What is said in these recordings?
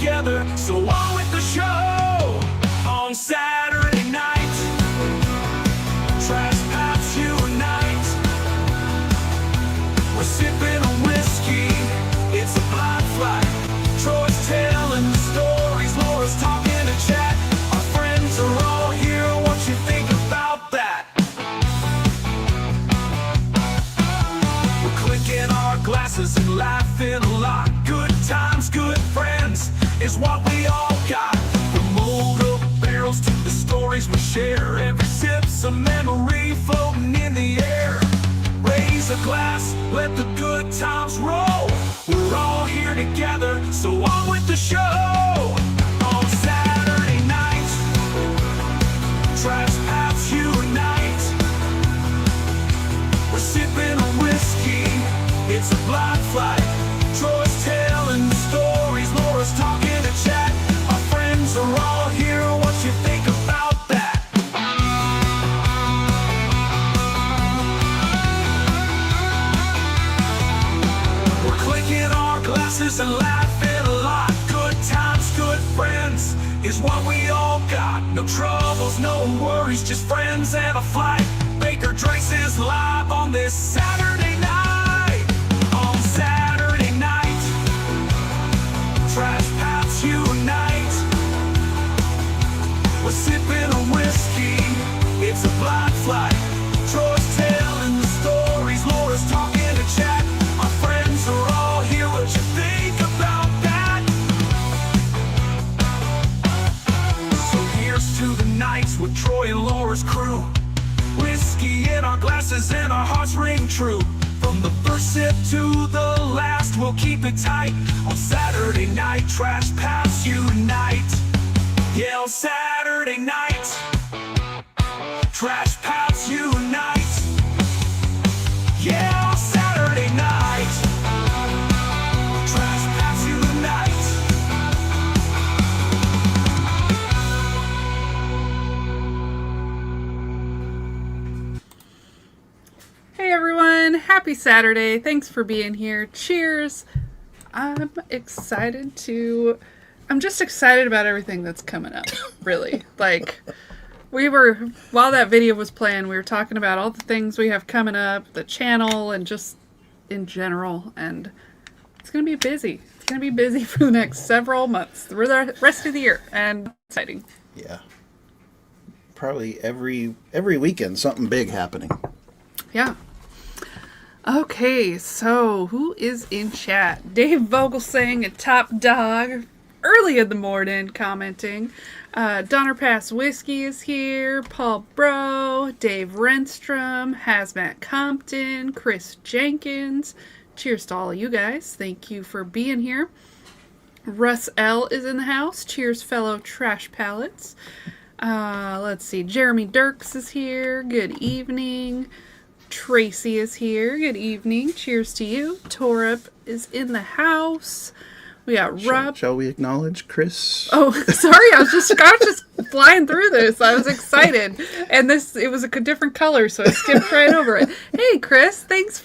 together. So on with the show on Saturday night. Trash Paps unite. We're sipping on whiskey, it's a blind flight. Troy's telling the stories, Laura's talking to chat. Our friends are all here, what you think about that? We're clicking our glasses and laughing a lot. Good times, good friends is what we all got. From old barrels to the stories we share. Every sip's a memory floating in the air. Raise a glass, let the good times roll. We're all here together, so on with the show on Saturday night. Trash Paps unite. We're sipping on whiskey, it's a blind flight. Troy's telling the stories, Laura's talking to chat. Our friends are all here, what you think about that? We're clicking our glasses and laughing a lot. Good times, good friends is what we all got. No troubles, no worries, just friends and a flight. Baker Drinks is live on this Saturday night. On Saturday night, Trash Paps unite. We're sipping on whiskey, it's a blind flight. Troy's telling the stories, Laura's talking to chat. Our friends are all here, what you think about that? So here's to the nights with Troy and Laura's crew. Whiskey in our glasses and our hearts ring true. From the first sip to the last, we'll keep it tight. On Saturday night, Trash Paps unite. Yeah, on Saturday night, Trash Paps unite. Yeah, on Saturday night, Trash Paps unite. Hey everyone, happy Saturday. Thanks for being here. Cheers. I'm just excited about everything that's coming up, really. Like, while that video was playing, we were talking about all the things we have coming up, the channel, and just in general, and it's going to be busy. It's going to be busy for the next several months, for the rest of the year, and exciting. Yeah. Probably every weekend, something big happening. Yeah. Okay, so who is in chat? Dave Vogelsang at Top Dog, early in the morning, commenting. Donner Pass Whiskey is here. Paul Bro, Dave Renstrom, Hazmat Compton, Chris Jenkins. Cheers to all of you guys. Thank you for being here. Russ L is in the house. Cheers, fellow trash pallets. Let's see. Jeremy Dirks is here. Good evening. Tracy is here. Good evening. Cheers to you. Torup is in the house. We got Rob. Shall we acknowledge Chris? Oh, sorry. I was just flying through this. I was excited. And it was a different color, so I skipped right over it. Hey, Chris. Thanks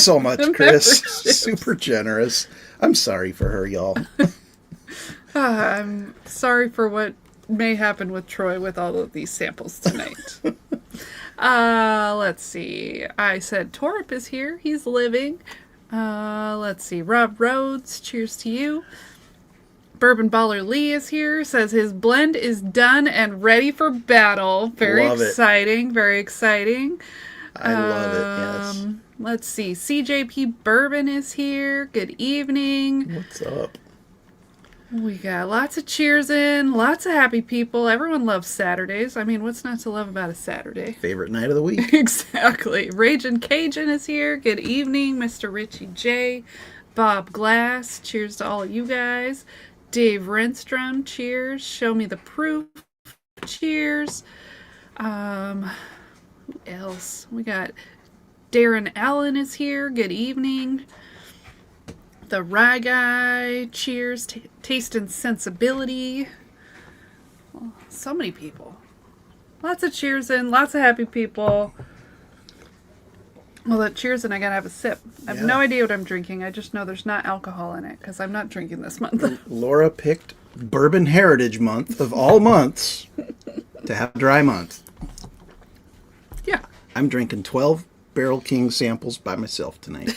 so much, Chris. membership. Super generous. I'm sorry for her, y'all. I'm sorry for what may happen with Troy with all of these samples tonight. Let's see. I said Torup is here. He's living. Let's see. Rob Rhodes, cheers to you. Bourbon Baller Lee is here. Says his blend is done and ready for battle. Very Love it. exciting. Very exciting. I love it, yes. Let's see. CJP Bourbon is here. Good evening. What's up? We got lots of cheers in, lots of happy people. Everyone loves Saturdays. I mean, what's not to love about a Saturday? Favorite night of the week. Exactly. Ragin' Cajun is here. Good evening, Mr. Richie J. Bob Glass. Cheers to all of you guys. Dave Renstrom. Cheers. Show me the proof. Cheers. Who else? We got Darren Allen is here. Good evening. The Rye Guy, cheers, Taste and Sensibility. Well, so many people. Lots of cheers in, lots of happy people. Well, that cheers and I gotta have a sip. I have no idea what I'm drinking. I just know there's not alcohol in it because I'm not drinking this month. Laura picked Bourbon Heritage Month of all months to have a dry month. Yeah. I'm drinking 12 Barrel King samples by myself tonight.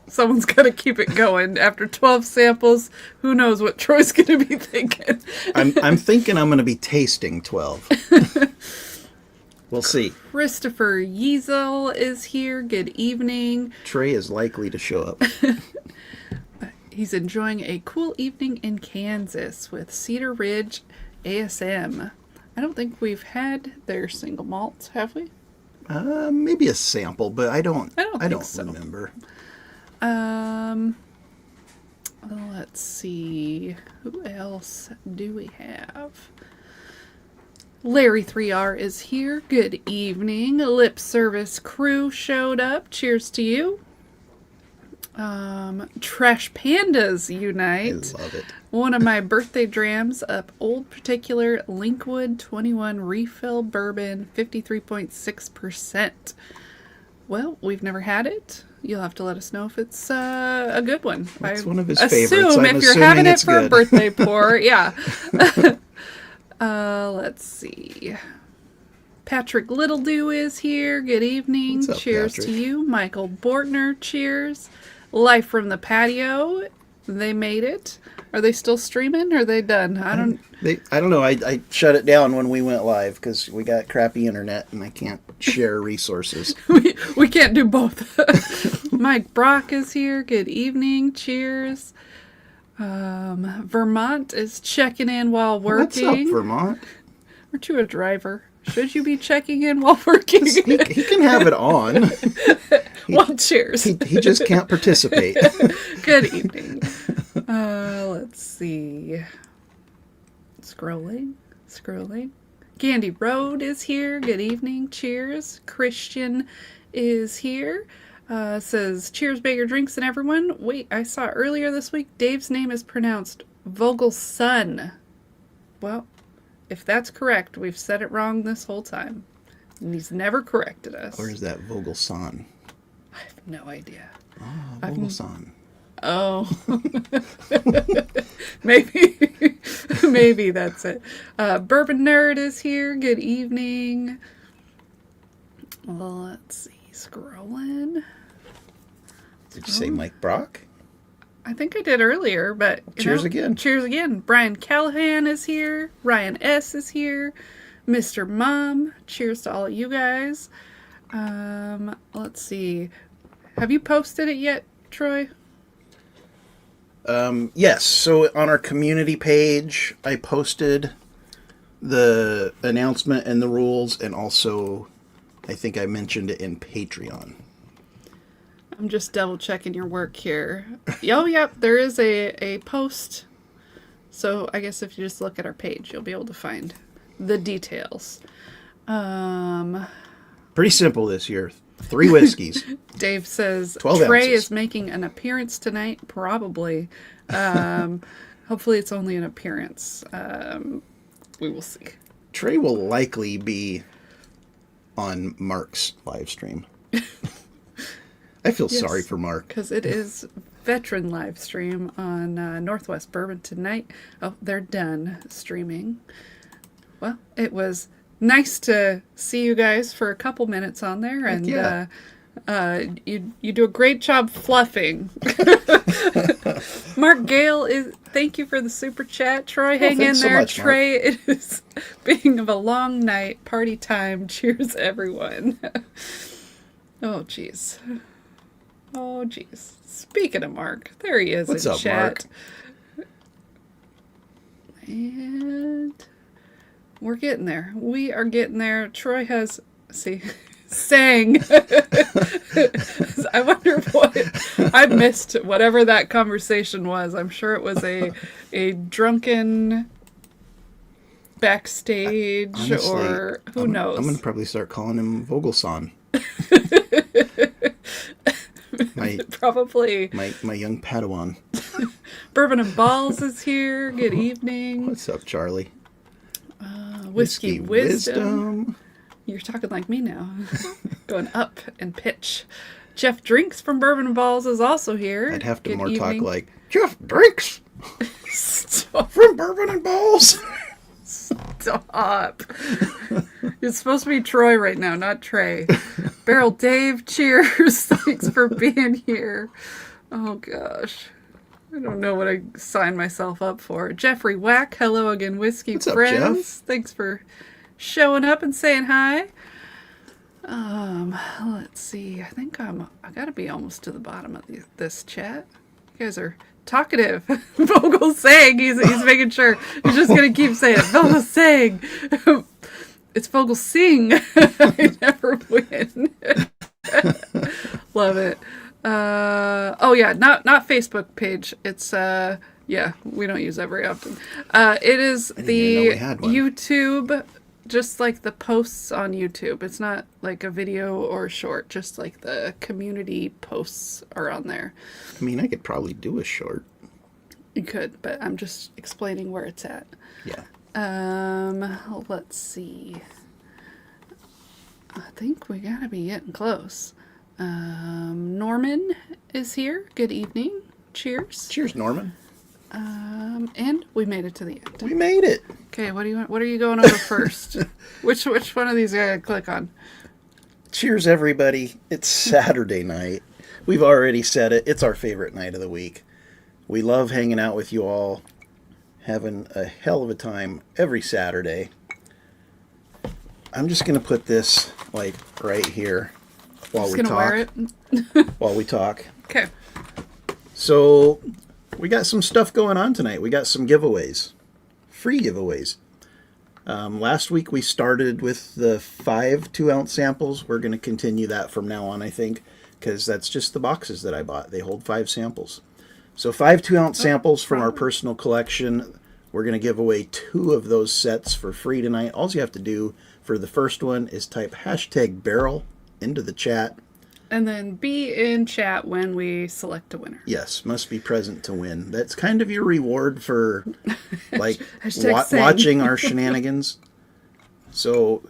Someone's got to keep it going. After 12 samples, who knows what Troy's going to be thinking. I'm thinking I'm going to be tasting 12. We'll see. Christopher Yeasel is here. Good evening. Trey is likely to show up. He's enjoying a cool evening in Kansas with Cedar Ridge ASM. I don't think we've had their single malts, have we? Maybe a sample, but I don't think so. remember. Let's see. Who else do we have? Larry 3R is here. Good evening. Lip Service Crew showed up. Cheers to you. Trash Pandas Unite. I love it. One of my birthday drams up Old Particular Linkwood 21 Refill Bourbon, 53.6%. Well, we've never had it. You'll have to let us know if it's a good one. It's one of his favorites. If you're having it for a birthday pour, yeah. Let's see. Patrick Littledew is here. Good evening. What's up, cheers Patrick? to you. Michael Bortner, cheers. Live from the patio. They made it. Are they still streaming? Or are they done? I don't know. I shut it down when we went live because we got crappy internet and I can't share resources. we can't do both. Mike Brock is here. Good evening. Cheers. Vermont is checking in while working. What's up, Vermont? Aren't you a driver? Should you be checking in while working? He can have it on. Well, cheers. He just can't participate. Good evening. Let's see. Scrolling. Candy Road is here. Good evening. Cheers. Christian is here. Says, cheers, Baker Drinks and everyone. Wait, I saw earlier this week Dave's name is pronounced Vogelson. Well, if that's correct, we've said it wrong this whole time. And he's never corrected us. Or is that Vogelson? I have no idea. Oh, Vogelson. Oh. Maybe that's it. Bourbon Nerd is here. Good evening. Let's see. Scrolling. Did you say Mike Brock? I think I did earlier, but Cheers again. Cheers again. Brian Callahan is here. Ryan S. is here. Mr. Mom. Cheers to all of you guys. Let's see. Have you posted it yet, Troy? Yes. So on our community page, I posted the announcement and the rules, and also I think I mentioned it in Patreon. I'm just double checking your work here. Oh, yep, there is a post. So I guess if you just look at our page, you'll be able to find the details. Pretty simple this year. 3 whiskeys. Dave says 12 Trey ounces. is making an appearance tonight. Probably. Hopefully it's only an appearance. We will see. Trey will likely be on Mark's live stream. I feel sorry for Mark. Because it is veteran live stream on Northwest Bourbon tonight. Oh, they're done streaming. Well, it was nice to see you guys for a couple minutes on there, and yeah. You do a great job fluffing. Mark Gale is. Thank you for the super chat, Troy. Hang in thanks so there, much, Trey. It is being of a long night, party time. Cheers, everyone. Oh, jeez. Oh, jeez. Speaking of Mark, there he is. What's in up, chat. Mark? And we're getting there. We are getting there. Troy has, sang. I wonder what I missed. Whatever that conversation was, I'm sure it was a drunken backstage. Honestly, or who knows. I'm gonna probably start calling him Vogelson. Probably. My young Padawan. Bourbon and Balls is here. Good evening. What's up, Charlie? Whiskey Wisdom. You're talking like me now. Going up in pitch. Jeff Drinks from Bourbon and Balls is also here. I'd have to Good more evening. talk like Jeff Drinks Stop. from Bourbon and Balls. Stop. It's supposed to be Troy right now, not Trey. Barrel Dave, cheers. Thanks for being here. Oh, gosh. I don't know what I signed myself up for. Jeffrey Whack, hello again, Whiskey What's up, Friends. Jeff? Thanks for showing up and saying hi. Let's see. I think I gotta be almost to the bottom of this chat. You guys are talkative. Vogel's saying he's making sure. He's just gonna keep saying it. Vogel's saying. It's Vogel sing. I never win. Love it. Oh yeah, not Facebook page. It's yeah, we don't use that very often. It is the YouTube, just like the posts on YouTube. It's not like a video or short, just like the community posts are on there. I mean, I could probably do a short. You could, but I'm just explaining where it's at. Yeah. Let's see. I think we gotta be getting close. Norman is here. Good evening. Cheers. Cheers, Norman. And we made it to the end. We made it. Okay, what do you want? What are you going over first? Which one of these I gotta click on? Cheers, everybody. It's Saturday night. We've already said it. It's our favorite night of the week. We love hanging out with you all, having a hell of a time every Saturday. I'm just going to put this, like, right here while we talk. Wear it. While we talk. Okay. So, we got some stuff going on tonight. We got some giveaways. Free giveaways. Last week we started with the 5 2-ounce samples. We're going to continue that from now on, I think, because that's just the boxes that I bought. They hold 5 samples. So 5 2-ounce samples from our personal collection. We're going to give away 2 of those sets for free tonight. All you have to do for the first one is type #barrel into the chat. And then be in chat when we select a winner. Yes, must be present to win. That's kind of your reward for like Hashtag watching our shenanigans. So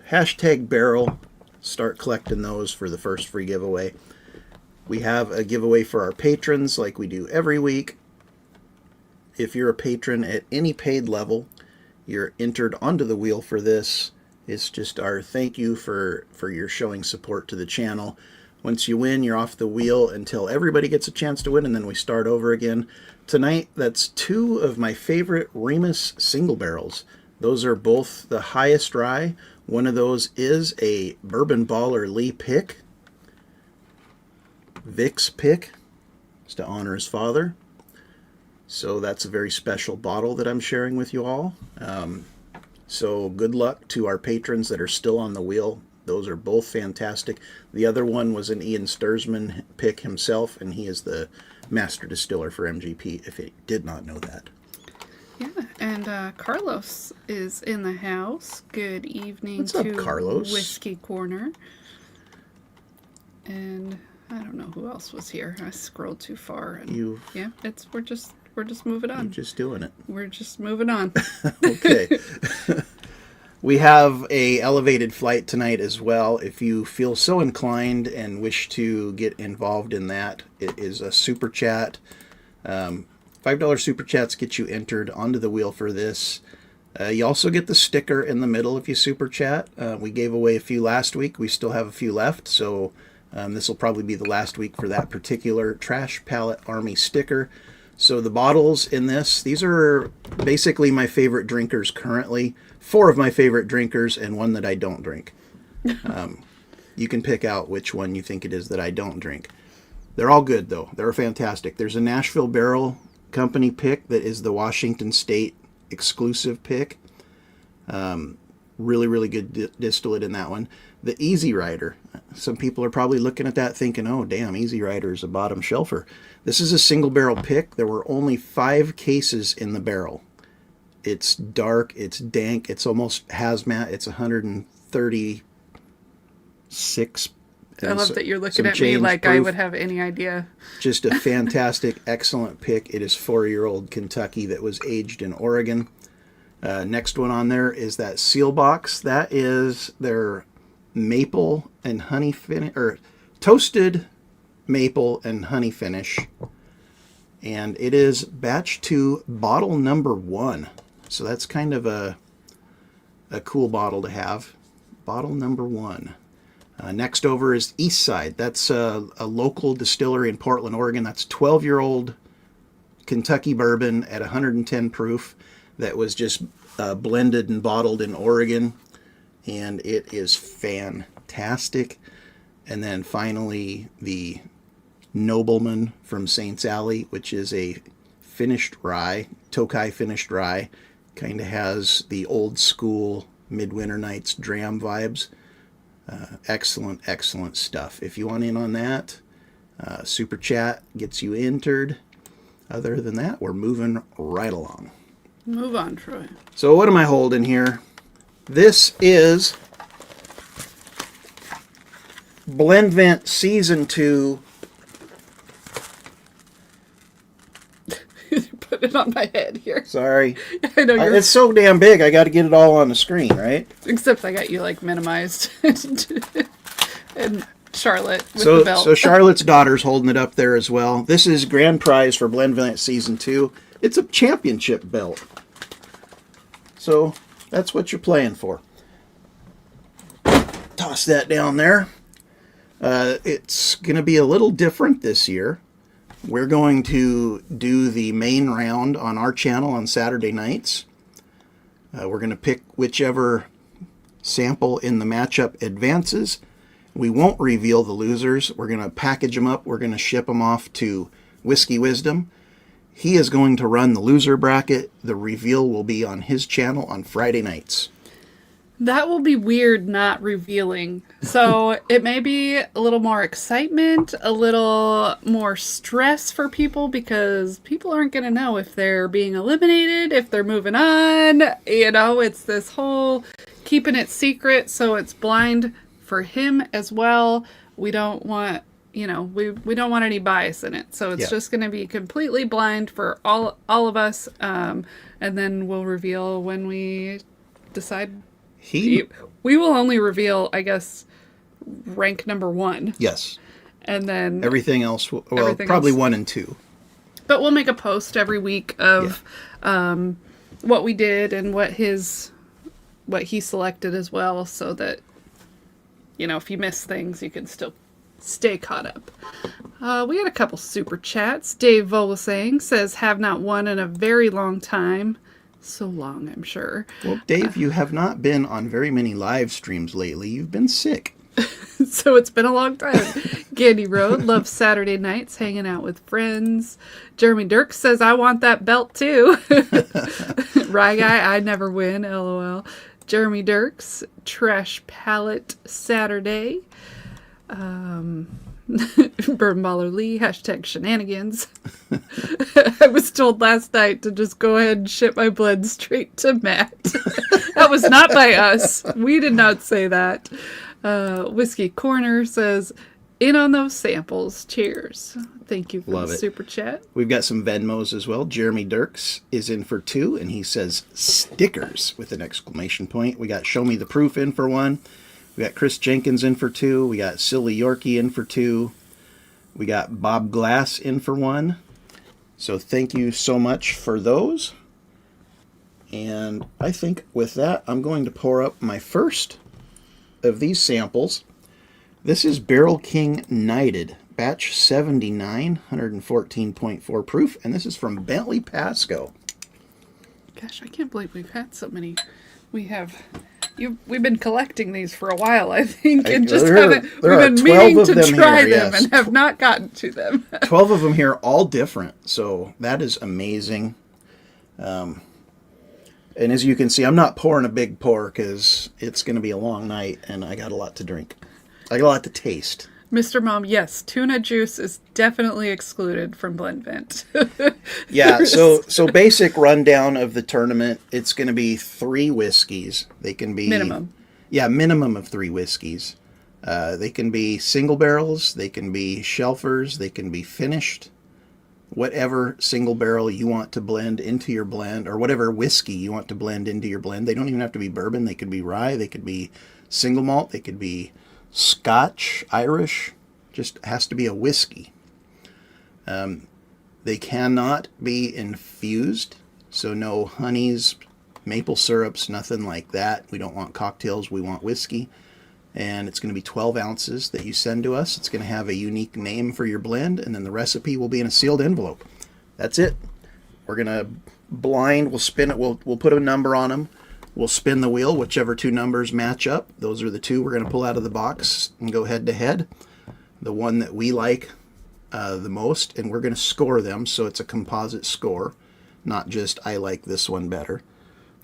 #barrel, start collecting those for the first free giveaway. We have a giveaway for our patrons like we do every week. If you're a patron at any paid level, you're entered onto the wheel for this. It's just our thank you for your showing support to the channel. Once you win, you're off the wheel until everybody gets a chance to win, and then we start over again. Tonight, that's 2 of my favorite Remus single barrels. Those are both the highest rye. One of those is a Bourbon Baller Lee pick. Vic's pick. It's to honor his father. So that's a very special bottle that I'm sharing with you all. So good luck to our patrons that are still on the wheel. Those are both fantastic. The other one was an Ian Sturzman pick himself, and he is the master distiller for MGP, if you did not know that. Yeah, and Carlos is in the house. Good evening. What's to up, Carlos? Whiskey Corner. And I don't know who else was here. I scrolled too far. And yeah, we're just moving on. You're just doing it. We're just moving on. Okay. We have a elevated flight tonight as well. If you feel so inclined and wish to get involved in that, it is a super chat. $5 super chats get you entered onto the wheel for this. You also get the sticker in the middle if you super chat. We gave away a few last week. We still have a few left, so this will probably be the last week for that particular Trash Palette Army sticker. So the bottles in this, these are basically my favorite drinkers currently. 4 of my favorite drinkers and 1 that I don't drink. You can pick out which one you think it is that I don't drink. They're all good, though. They're fantastic. There's a Nashville Barrel Company pick that is the Washington State exclusive pick. Really, really good distillate in that one. The Easy Rider. Some people are probably looking at that thinking, oh, damn, Easy Rider is a bottom shelfer. This is a single barrel pick. There were only 5 cases in the barrel. It's dark, it's dank, it's almost hazmat. It's 136. I love that you're looking at me like proof. I would have any idea. Just a fantastic, excellent pick. It is 4-year-old Kentucky that was aged in Oregon. Next one on there is that seal box. That is their maple and honey finish, or toasted maple and honey finish. And it is batch 2, bottle number 1. So that's kind of a cool bottle to have. Bottle number 1. Next over is Eastside. That's a local distillery in Portland, Oregon. That's 12-year-old Kentucky bourbon at 110 proof that was just blended and bottled in Oregon. And it is fantastic. And then finally, the Nobleman from Saints Alley, which is a finished rye, Tokai finished rye. Kind of has the old school Midwinter Nights dram vibes. Excellent, excellent stuff. If you want in on that, Super Chat gets you entered. Other than that, we're moving right along. Move on, Troy. So what am I holding here? This is Blendvent Season 2. Put it on my head here. Sorry. I know you're... It's so damn big, I got to get it all on the screen, right? Except I got you, like, minimized. And Charlotte with the belt. So Charlotte's daughter's holding it up there as well. This is grand prize for Blendvent Season 2. It's a championship belt. So that's what you're playing for. Toss that down there. It's going to be a little different this year. We're going to do the main round on our channel on Saturday nights. We're going to pick whichever sample in the matchup advances. We won't reveal the losers. We're going to package them up. We're going to ship them off to Whiskey Wisdom. He is going to run the loser bracket. The reveal will be on his channel on Friday nights. That will be weird not revealing. So it may be a little more excitement, a little more stress for people because people aren't going to know if they're being eliminated, if they're moving on. You know, it's this whole keeping it secret so it's blind for him as well. We don't want, you know, we don't want any bias in it. So it's just going to be completely blind for all of us. And then we'll reveal when we decide. We will only reveal, I guess, rank number 1. Yes. And then everything else, everything probably else. 1 and 2. But we'll make a post every week of what we did and what he selected as well, so that, you know, if you miss things, you can still stay caught up. We had a couple super chats. Dave Vogelsang says, "Have not won in a very long time." So long, I'm sure. Well, Dave, you have not been on very many live streams lately. You've been sick. So it's been a long time. Gandy Road loves Saturday nights hanging out with friends. Jeremy Dirk says, "I want that belt too." Rye Guy, I never win, LOL. Jeremy Dirks, Trash Palette Saturday. Burn Baller Lee, hashtag shenanigans. I was told last night to just go ahead and ship my blend straight to Matt. That was not by us. We did not say that. Whiskey Corner says, "In on those samples. Cheers." Thank you for Love the it. super chat. We've got some Venmos as well. Jeremy Dirks is in for 2, and he says stickers with an exclamation point. We got Show Me the Proof in for 1. We got Chris Jenkins in for 2. We got Silly Yorkie in for 2. We got Bob Glass in for 1. So thank you so much for those. And I think with that, I'm going to pour up my first of these samples. This is Barrel King Knighted, batch 79, 114.4 proof, and this is from Bentley Pasco. Gosh, I can't believe we've had so many. We've been collecting these for a while, I think, and just haven't. We've been meaning to try them and have not gotten to them. 12 of them here, all different. So that is amazing. And as you can see, I'm not pouring a big pour because it's going to be a long night, and I got a lot to drink. I got a lot to taste. Mr. Mom, yes, tuna juice is definitely excluded from Blendvent. Yeah, so basic rundown of the tournament, it's going to be 3 whiskeys. They can be... Minimum. Yeah, minimum of 3 whiskeys. They can be single barrels, they can be shelfers, they can be finished. Whatever single barrel you want to blend into your blend, or whatever whiskey you want to blend into your blend. They don't even have to be bourbon. They could be rye, they could be single malt, they could be Scotch, Irish, just has to be a whiskey. They cannot be infused, so no honeys, maple syrups, nothing like that. We don't want cocktails, we want whiskey. And it's going to be 12 ounces that you send to us. It's going to have a unique name for your blend, and then the recipe will be in a sealed envelope. That's it. We're going to blind, we'll spin it, we'll put a number on them. We'll spin the wheel, whichever two numbers match up. Those are the two we're going to pull out of the box and go head to head. The one that we like the most, and we're going to score them, so it's a composite score, not just I like this one better.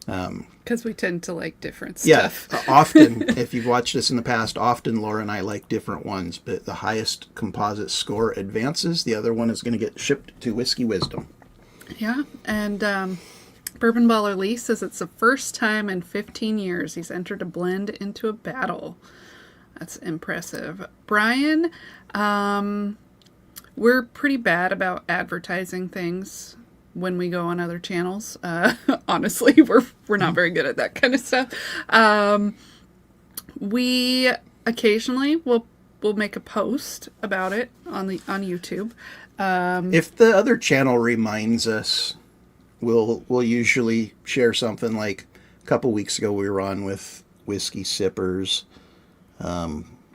Because we tend to like different stuff. Yeah, often, if you've watched this in the past, often Laura and I like different ones, but the highest composite score advances. The other one is going to get shipped to Whiskey Wisdom. Yeah, and Bourbon Baller Lee says it's the first time in 15 years he's entered a blend into a battle. That's impressive. Brian, we're pretty bad about advertising things when we go on other channels. Honestly, we're not very good at that kind of stuff. We occasionally will make a post about it on YouTube. If the other channel reminds us, we'll usually share something. Like a couple weeks ago we were on with Whiskey Sippers.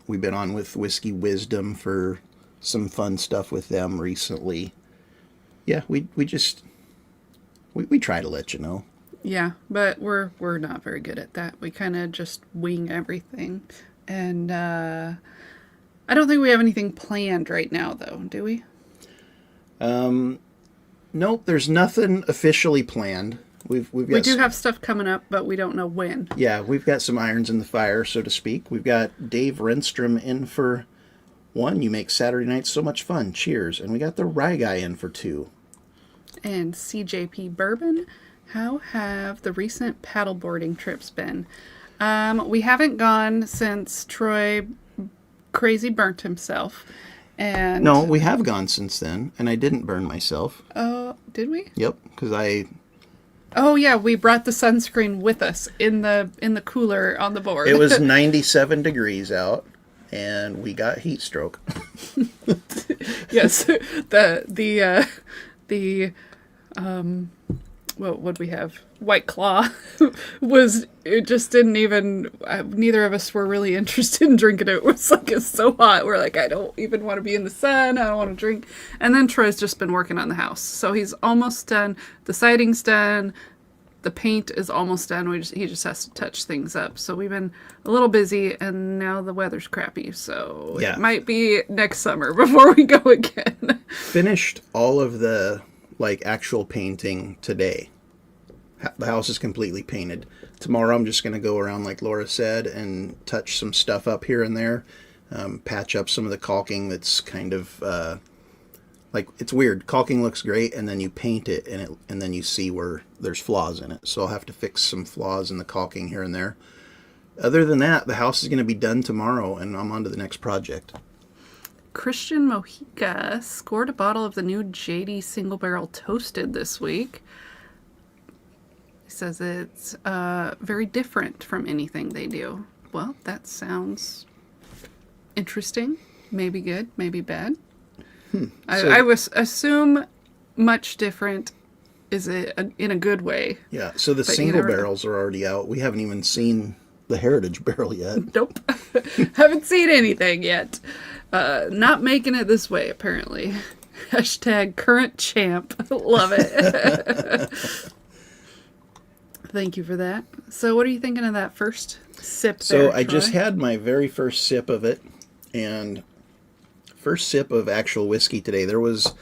We've been on with Whiskey Wisdom for some fun stuff with them recently. Yeah, we try to let you know. Yeah, but we're not very good at that. We kind of just wing everything. And I don't think we have anything planned right now, though, do we? Nope, there's nothing officially planned. We do have stuff coming up, but we don't know when. Yeah, we've got some irons in the fire, so to speak. We've got Dave Renstrom in for 1. You make Saturday nights so much fun. Cheers. And we got the Rye Guy in for 2. And CJP Bourbon, how have the recent paddleboarding trips been? We haven't gone since Troy crazy burnt himself. And no, we have gone since then, and I didn't burn myself. Oh, did we? Yep, because Oh yeah, we brought the sunscreen with us in the cooler on the board. It was 97 degrees out, and we got heat stroke. Yes, what would we have? White Claw it just didn't even, neither of us were really interested in drinking it. It was like, it's so hot. We're like, I don't even want to be in the sun. I don't want to drink. And then Troy's just been working on the house. So he's almost done. The siding's done. The paint is almost done. He just has to touch things up. So we've been a little busy, and now the weather's crappy. So yeah. It might be next summer before we go again. Finished all of the actual painting today. The house is completely painted. Tomorrow I'm just going to go around, like Laura said, and touch some stuff up here and there. Patch up some of the caulking that's kind of it's weird. Caulking looks great, and then you paint it, and then you see where there's flaws in it. So I'll have to fix some flaws in the caulking here and there. Other than that, the house is going to be done tomorrow, and I'm on to the next project. Christian Mojica scored a bottle of the new JD Single Barrel Toasted this week. He says it's very different from anything they do. Well, that sounds interesting. Maybe good, maybe bad. I would assume much different is in a good way. Yeah, so the single barrels are already out. We haven't even seen the Heritage barrel yet. Nope. Haven't seen anything yet. Not making it this way, apparently. Hashtag current champ. Love it. Thank you for that. So what are you thinking of that first sip there, So I just had my very first sip of it, and first sip of actual whiskey today. There was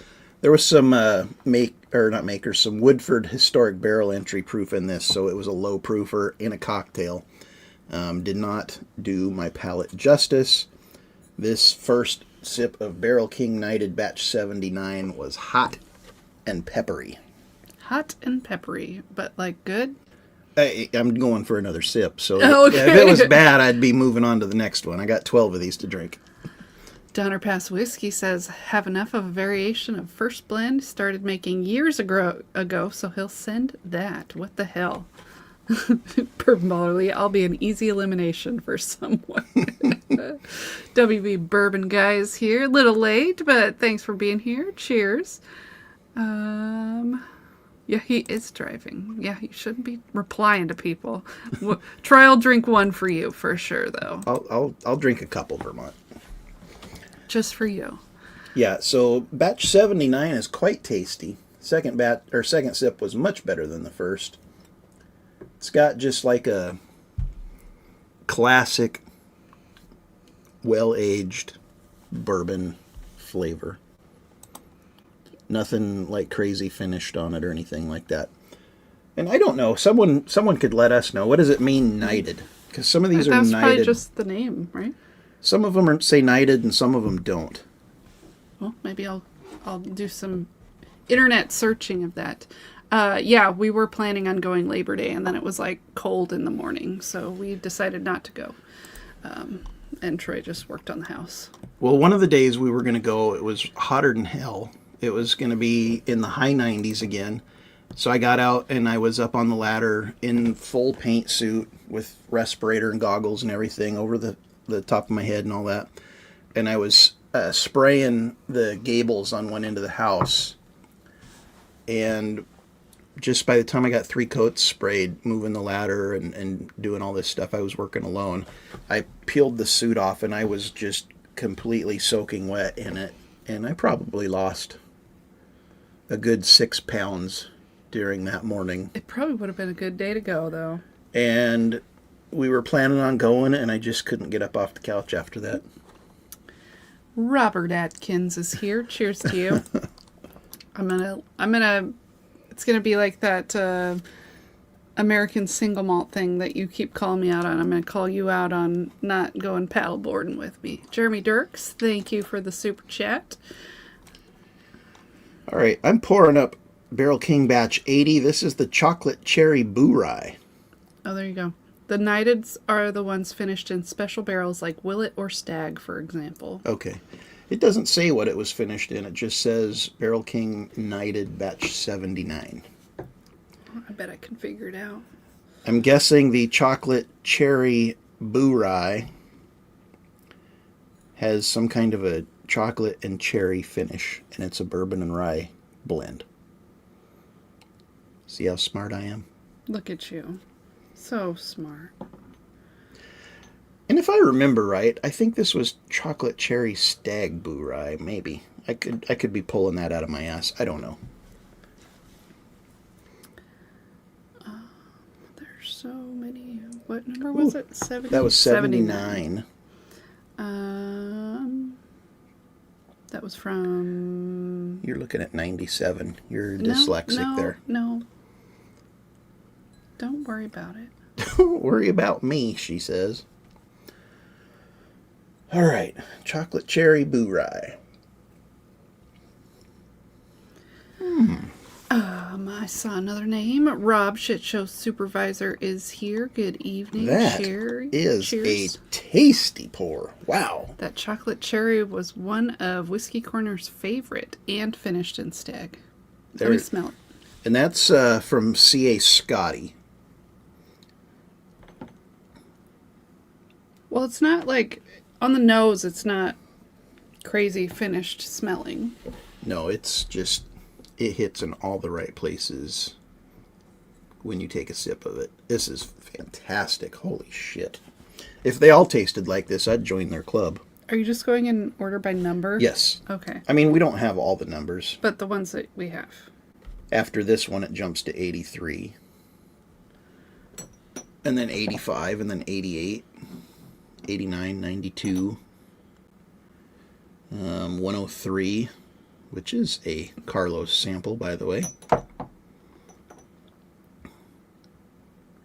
some some Woodford Historic Barrel Entry proof in this, so it was a low proofer in a cocktail. Did not do my palate justice. This first sip of Barrel King Knighted Batch 79 was hot and peppery. Hot and peppery, but good? I'm going for another sip, so okay. If it was bad, I'd be moving on to the next one. I got 12 of these to drink. Donner Pass Whiskey says, have enough of a variation of first blend. Started making years ago, so he'll send that. What the hell? Bourbon Baller Lee, I'll be an easy elimination for someone. WB Bourbon Guys here. A little late, but thanks for being here. Cheers. Yeah, he is driving. Yeah, he shouldn't be replying to people. Troy will drink one for you for sure, though. I'll drink a couple, Vermont. Just for you. Yeah, so batch 79 is quite tasty. Second sip was much better than the first. It's got just like a classic, well-aged bourbon flavor. Nothing like crazy finished on it or anything like that. And I don't know. Someone could let us know. What does it mean, knighted? Because some of these are That's knighted. probably just the name, right? Some of them say knighted and some of them don't. Well, maybe I'll do some internet searching of that. Yeah, we were planning on going Labor Day, and then it was like cold in the morning, so we decided not to go. And Troy just worked on the house. Well, one of the days we were going to go, it was hotter than hell. It was going to be in the high 90s again. So I got out and I was up on the ladder in full paint suit with respirator and goggles and everything over the top of my head and all that. And I was spraying the gables on one end of the house. And just by the time I got 3 coats sprayed, moving the ladder and doing all this stuff, I was working alone. I peeled the suit off and I was just completely soaking wet in it. And I probably lost a good 6 pounds during that morning. It probably would have been a good day to go, though. And we were planning on going, and I just couldn't get up off the couch after that. Robert Atkins is here. Cheers to you. It's gonna be like that American single malt thing that you keep calling me out on. I'm gonna call you out on not going paddleboarding with me. Jeremy Dirks, thank you for the super chat. All right, I'm pouring up Barrel King Batch 80. This is the chocolate cherry boo rye. Oh, there you go. The Knighteds are the ones finished in special barrels like Willet or Stag, for example. Okay. It doesn't say what it was finished in. It just says Barrel King Knighted Batch 79. I bet I can figure it out. I'm guessing the chocolate cherry boo rye has some kind of a chocolate and cherry finish, and it's a bourbon and rye blend. See how smart I am? Look at you. So smart. And if I remember right, I think this was chocolate cherry stag boo rye, maybe. I could be pulling that out of my ass. I don't know. There's so many. What number was it? 70? That was 79. That was from... You're looking at 97. You're dyslexic there. No. Don't worry about it. Don't worry about me, she says. All right. Chocolate cherry boo rye. I saw another name. Rob, Shit Show Supervisor, is here. Good evening. That is Cheers. a tasty pour. Wow. That chocolate cherry was one of Whiskey Corner's favorite and finished in Stag. Let me smell it. And that's from C.A. Scotty. Well, it's not like, on the nose, it's not crazy finished smelling. No, it's just, it hits in all the right places when you take a sip of it. This is fantastic. Holy shit. If they all tasted like this, I'd join their club. Are you just going in order by number? Yes. Okay. I mean, we don't have all the numbers. But the ones that we have. After this one, it jumps to 83. And then 85, and then 88. 89, 92, 103, which is a Carlos sample, by the way.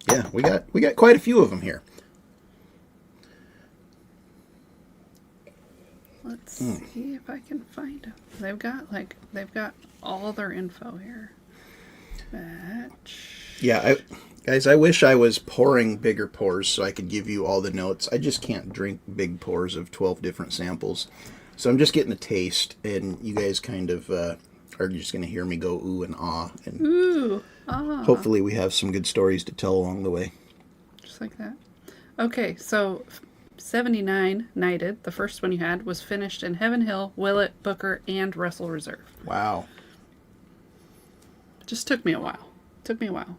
Yeah, we got quite a few of them here. Let's see if I can find them. They've got all their info here. Batch. Yeah, guys, I wish I was pouring bigger pours so I could give you all the notes. I just can't drink big pours of 12 different samples. So I'm just getting a taste, and you guys kind of are just going to hear me go ooh and ah. And Ooh, ah. hopefully we have some good stories to tell along the way. Just like that. Okay, so 79 Knighted, the first one you had, was finished in Heaven Hill, Willett, Booker, and Russell Reserve. Wow. Just took me a while. Took me a while.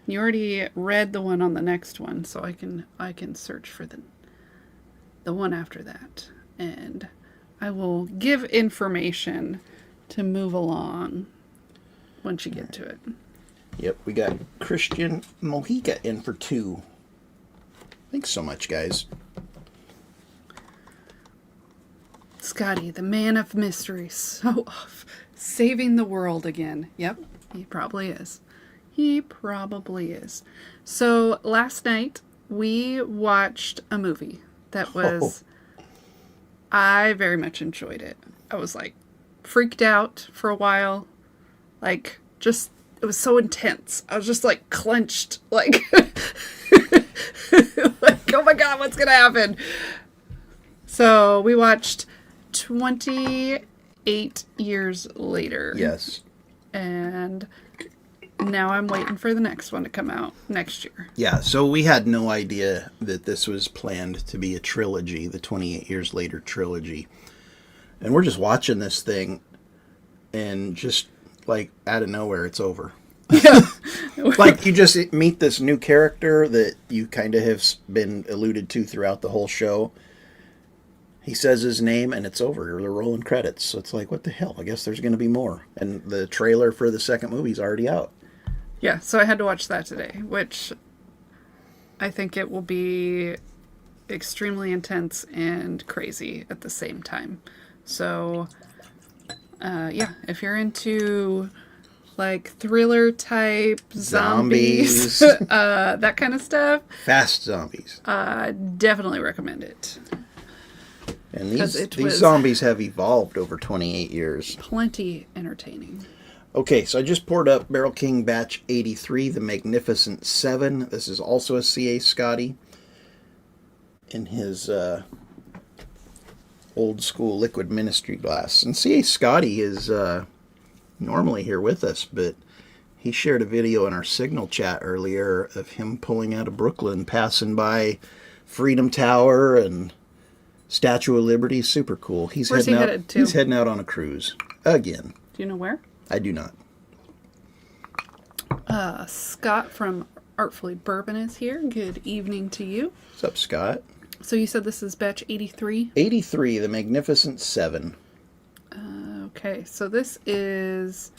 You already read the one on the next one, so I can search for the one after that, and I will give information to move along once you get to it. Yep, we got Christian Mojica in for 2. Thanks so much, guys. Scotty, the man of mystery, so off, saving the world again. Yep, he probably is. He probably is. So last night we watched a movie that was, I very much enjoyed it. I was like freaked out for a while. Like just, it was so intense. I was just like clenched, like, like, oh my God, what's going to happen? So we watched 28 years later. Yes. And now I'm waiting for the next one to come out next year. Yeah, so we had no idea that this was planned to be a trilogy, the 28 Years Later trilogy. And we're just watching this thing, and just, like, out of nowhere, it's over. Yeah. Like, you just meet this new character that you kind of have been alluded to throughout the whole show. He says his name, and it's over. They're rolling credits. So it's like, what the hell? I guess there's going to be more. And the trailer for the second movie's already out. Yeah, so I had to watch that today, which I think it will be extremely intense and crazy at the same time. So, yeah, if you're into like thriller type zombies, that kind of stuff, Fast zombies. definitely recommend it. And these zombies have evolved over 28 years. Plenty entertaining. Okay, so I just poured up Barrel King Batch 83, the Magnificent 7. This is also a C.A. Scotty in his old school liquid ministry glass. And C.A. Scotty is normally here with us, but he shared a video in our Signal chat earlier of him pulling out of Brooklyn, passing by Freedom Tower and Statue of Liberty. Super cool. Where's he headed to? He's heading out on a cruise again. Do you know where? I do not. Scott from Artfully Bourbon is here. Good evening to you. What's up, Scott? So you said this is batch 83? 83, the Magnificent 7. Okay, so this is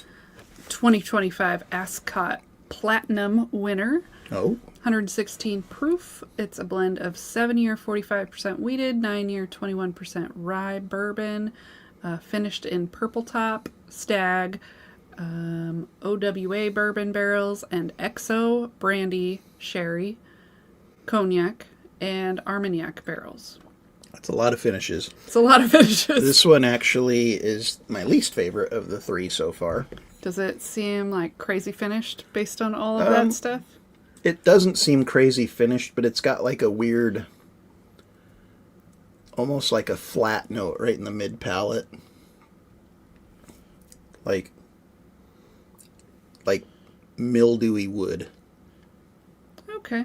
2025 Ascot Platinum winner. Oh. 116 proof. It's a blend of 7-year 45% wheated, 9-year 21% rye bourbon, finished in Purple Top, Stag, OWA bourbon barrels, and XO brandy, sherry, cognac, and Armagnac barrels. That's a lot of finishes. It's a lot of finishes. This one actually is my least favorite of the 3 so far. Does it seem like crazy finished based on all of that stuff? It doesn't seem crazy finished, but it's got like a weird, almost like a flat note right in the mid palate. Like mildewy wood. Okay.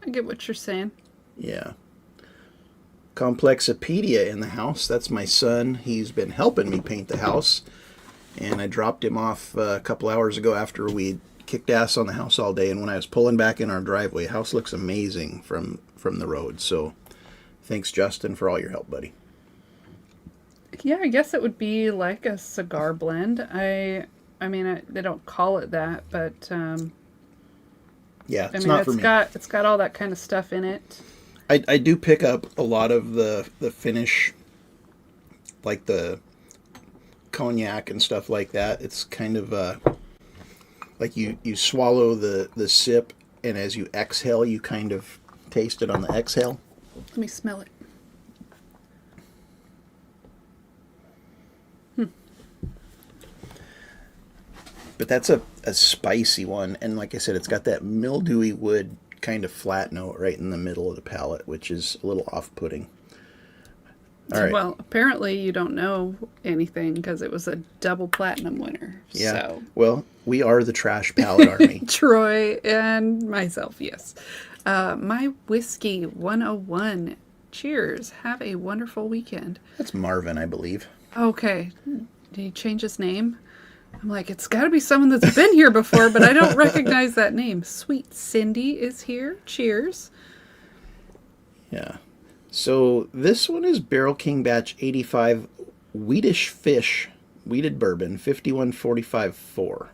I get what you're saying. Yeah. Complexopedia in the house. That's my son. He's been helping me paint the house. And I dropped him off a couple hours ago after we kicked ass on the house all day. And when I was pulling back in our driveway, the house looks amazing from the road. So thanks, Justin, for all your help, buddy. Yeah, I guess it would be like a cigar blend. I mean, they don't call it that, but yeah, it's I mean, not for me. It's got all that kind of stuff in it. I do pick up a lot of the finish, like the cognac and stuff like that. It's kind of like you swallow the sip, and as you exhale, you kind of taste it on the exhale. Let me smell it. But that's a spicy one, and like I said, it's got that mildewy wood kind of flat note right in the middle of the palate, which is a little off-putting. All right. Well, apparently you don't know anything because it was a double platinum winner. Yeah. So. Well, we are the Trash Palate Army. Troy and myself, yes. My Whiskey 101. Cheers. Have a wonderful weekend. That's Marvin, I believe. Okay. Did he change his name? I'm like, it's got to be someone that's been here before, but I don't recognize that name. Sweet Cindy is here. Cheers. Yeah. So this one is Barrel King Batch 85 Wheatish Fish Wheated Bourbon 5145-4.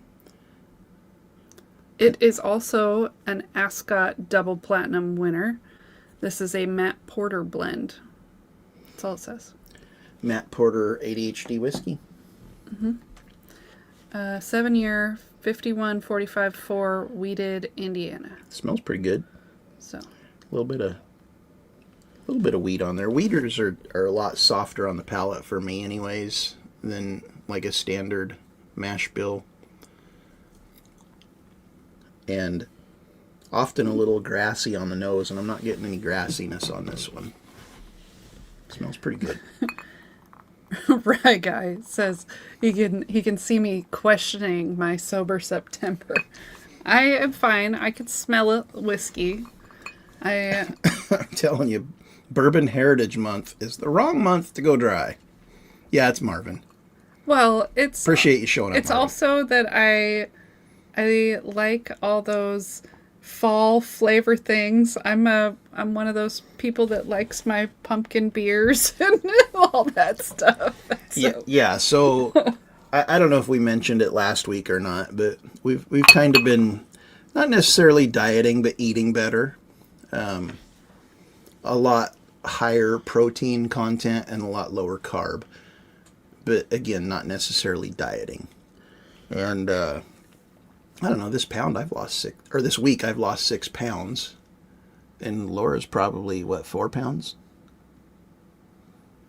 It is also an Ascot Double Platinum winner. This is a Matt Porter blend. That's all it says. Matt Porter ADHD whiskey. 7-year, 5145-4 wheated Indiana. Smells pretty good. So A little bit of wheat on there. Wheaters are a lot softer on the palate for me anyways than like a standard mash bill. And often a little grassy on the nose, and I'm not getting any grassiness on this one. Smells pretty good. Rye Guy says he can see me questioning my sober September. I am fine. I can smell it, whiskey. I'm telling you, Bourbon Heritage Month is the wrong month to go dry. Yeah, it's Marvin. Well, it's Appreciate you showing up. It's Marvin. also that I like all those fall flavor things. I'm one of those people that likes my pumpkin beers and all that stuff. So. Yeah. So I don't know if we mentioned it last week or not, but we've kind of been not necessarily dieting, but eating better. A lot higher protein content and a lot lower carb, but again, not necessarily dieting. And I don't know. This week I've lost 6 pounds, and Laura's probably 4 pounds.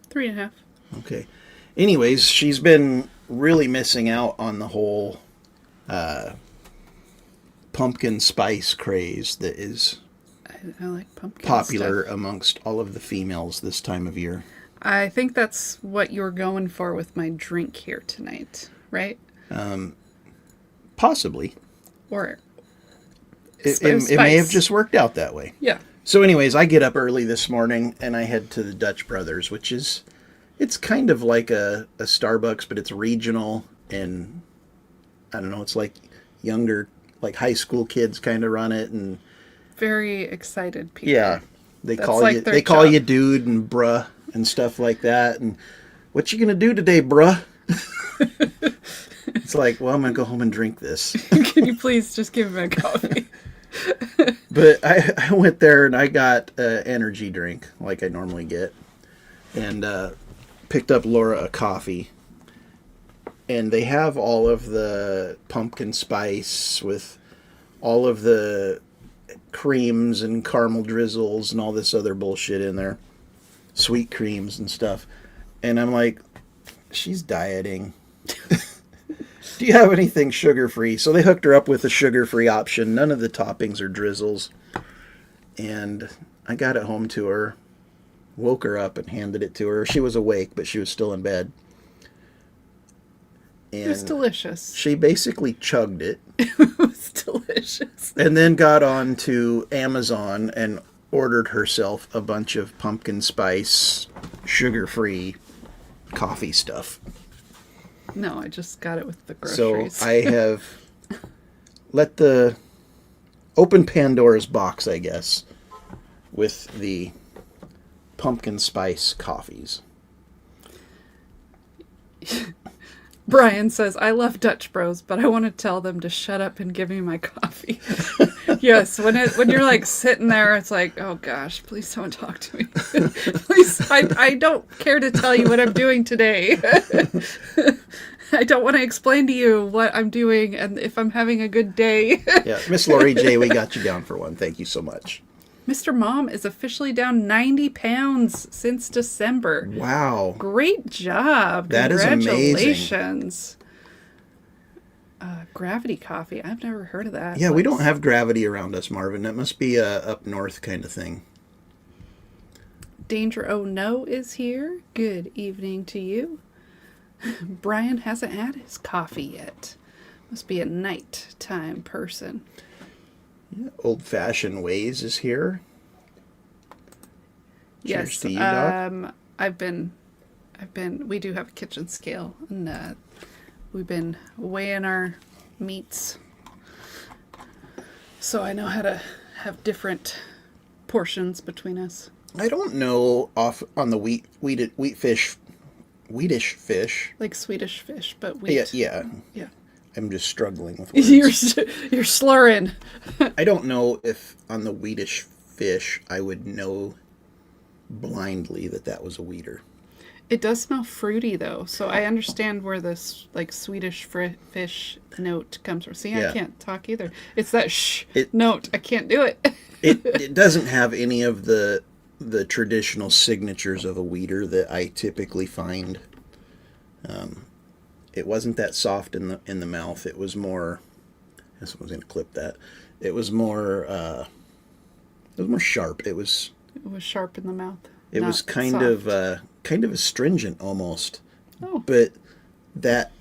3.5. Okay. Anyways, she's been really missing out on the whole pumpkin spice craze that is I like pumpkin popular stuff. amongst all of the females this time of year. I think that's what you're going for with my drink here tonight, right? Possibly. Or It may have just worked out that way. Yeah. So anyways, I get up early this morning and I head to the Dutch Brothers, which is, it's kind of like a Starbucks, but it's regional, and I don't know, it's like younger, like high school kids kind of run it, and Very excited people. yeah, they That's call like you their they call job. you dude and bruh and stuff like that. And what you gonna do today, bruh? It's like, well, I'm gonna go home and drink this. Can you please just give me a coffee? But I went there and I got an energy drink like I normally get, and picked up Laura a coffee. And they have all of the pumpkin spice with all of the creams and caramel drizzles and all this other bullshit in there. Sweet creams and stuff. And I'm like, she's dieting. Do you have anything sugar-free? So they hooked her up with a sugar-free option. None of the toppings or drizzles. And I got it home to her, woke her up and handed it to her. She was awake, but she was still in bed. And It's delicious. she basically chugged it. It was delicious. And then got on to Amazon and ordered herself a bunch of pumpkin spice, sugar-free coffee stuff. No, I just got it with the So groceries. I have let the open Pandora's box, I guess, with the pumpkin spice coffees. Brian says, I love Dutch Bros, but I want to tell them to shut up and give me my coffee. Yes, when you're like sitting there, it's like, oh gosh, please don't talk to me. Please, I don't care to tell you what I'm doing today. I don't want to explain to you what I'm doing and if I'm having a good day. Yeah, Miss Lori J, we got you down for one. Thank you so much. Mr. Mom is officially down 90 pounds since December. Wow. Great job. That is amazing. Congratulations. Gravity coffee. I've never heard of that. Yeah, we don't have gravity around us, Marvin. That must be a up north kind of thing. Danger Oh No is here. Good evening to you. Brian hasn't had his coffee yet. Must be a nighttime person. Old Fashioned Ways is here. Cheers Yes. to you, Doc. I've been we do have a kitchen scale, and We've been weighing our meats, so I know how to have different portions between us. I don't know off on the wheatish fish. Like Swedish fish, but Yeah, wheat. yeah. Yeah. I'm just struggling with words. You're slurring. I don't know if on the wheatish fish I would know blindly that was a wheater. It does smell fruity though, so I understand where this like Swedish fish note comes from. See, Yeah. I can't talk either. It's that note. I can't do it. It doesn't have any of the traditional signatures of a wheater that I typically find. It wasn't that soft in the mouth. It was more. Someone's gonna clip that. It was more. It was more sharp. It was sharp in the mouth. It was kind of astringent almost. Oh. But that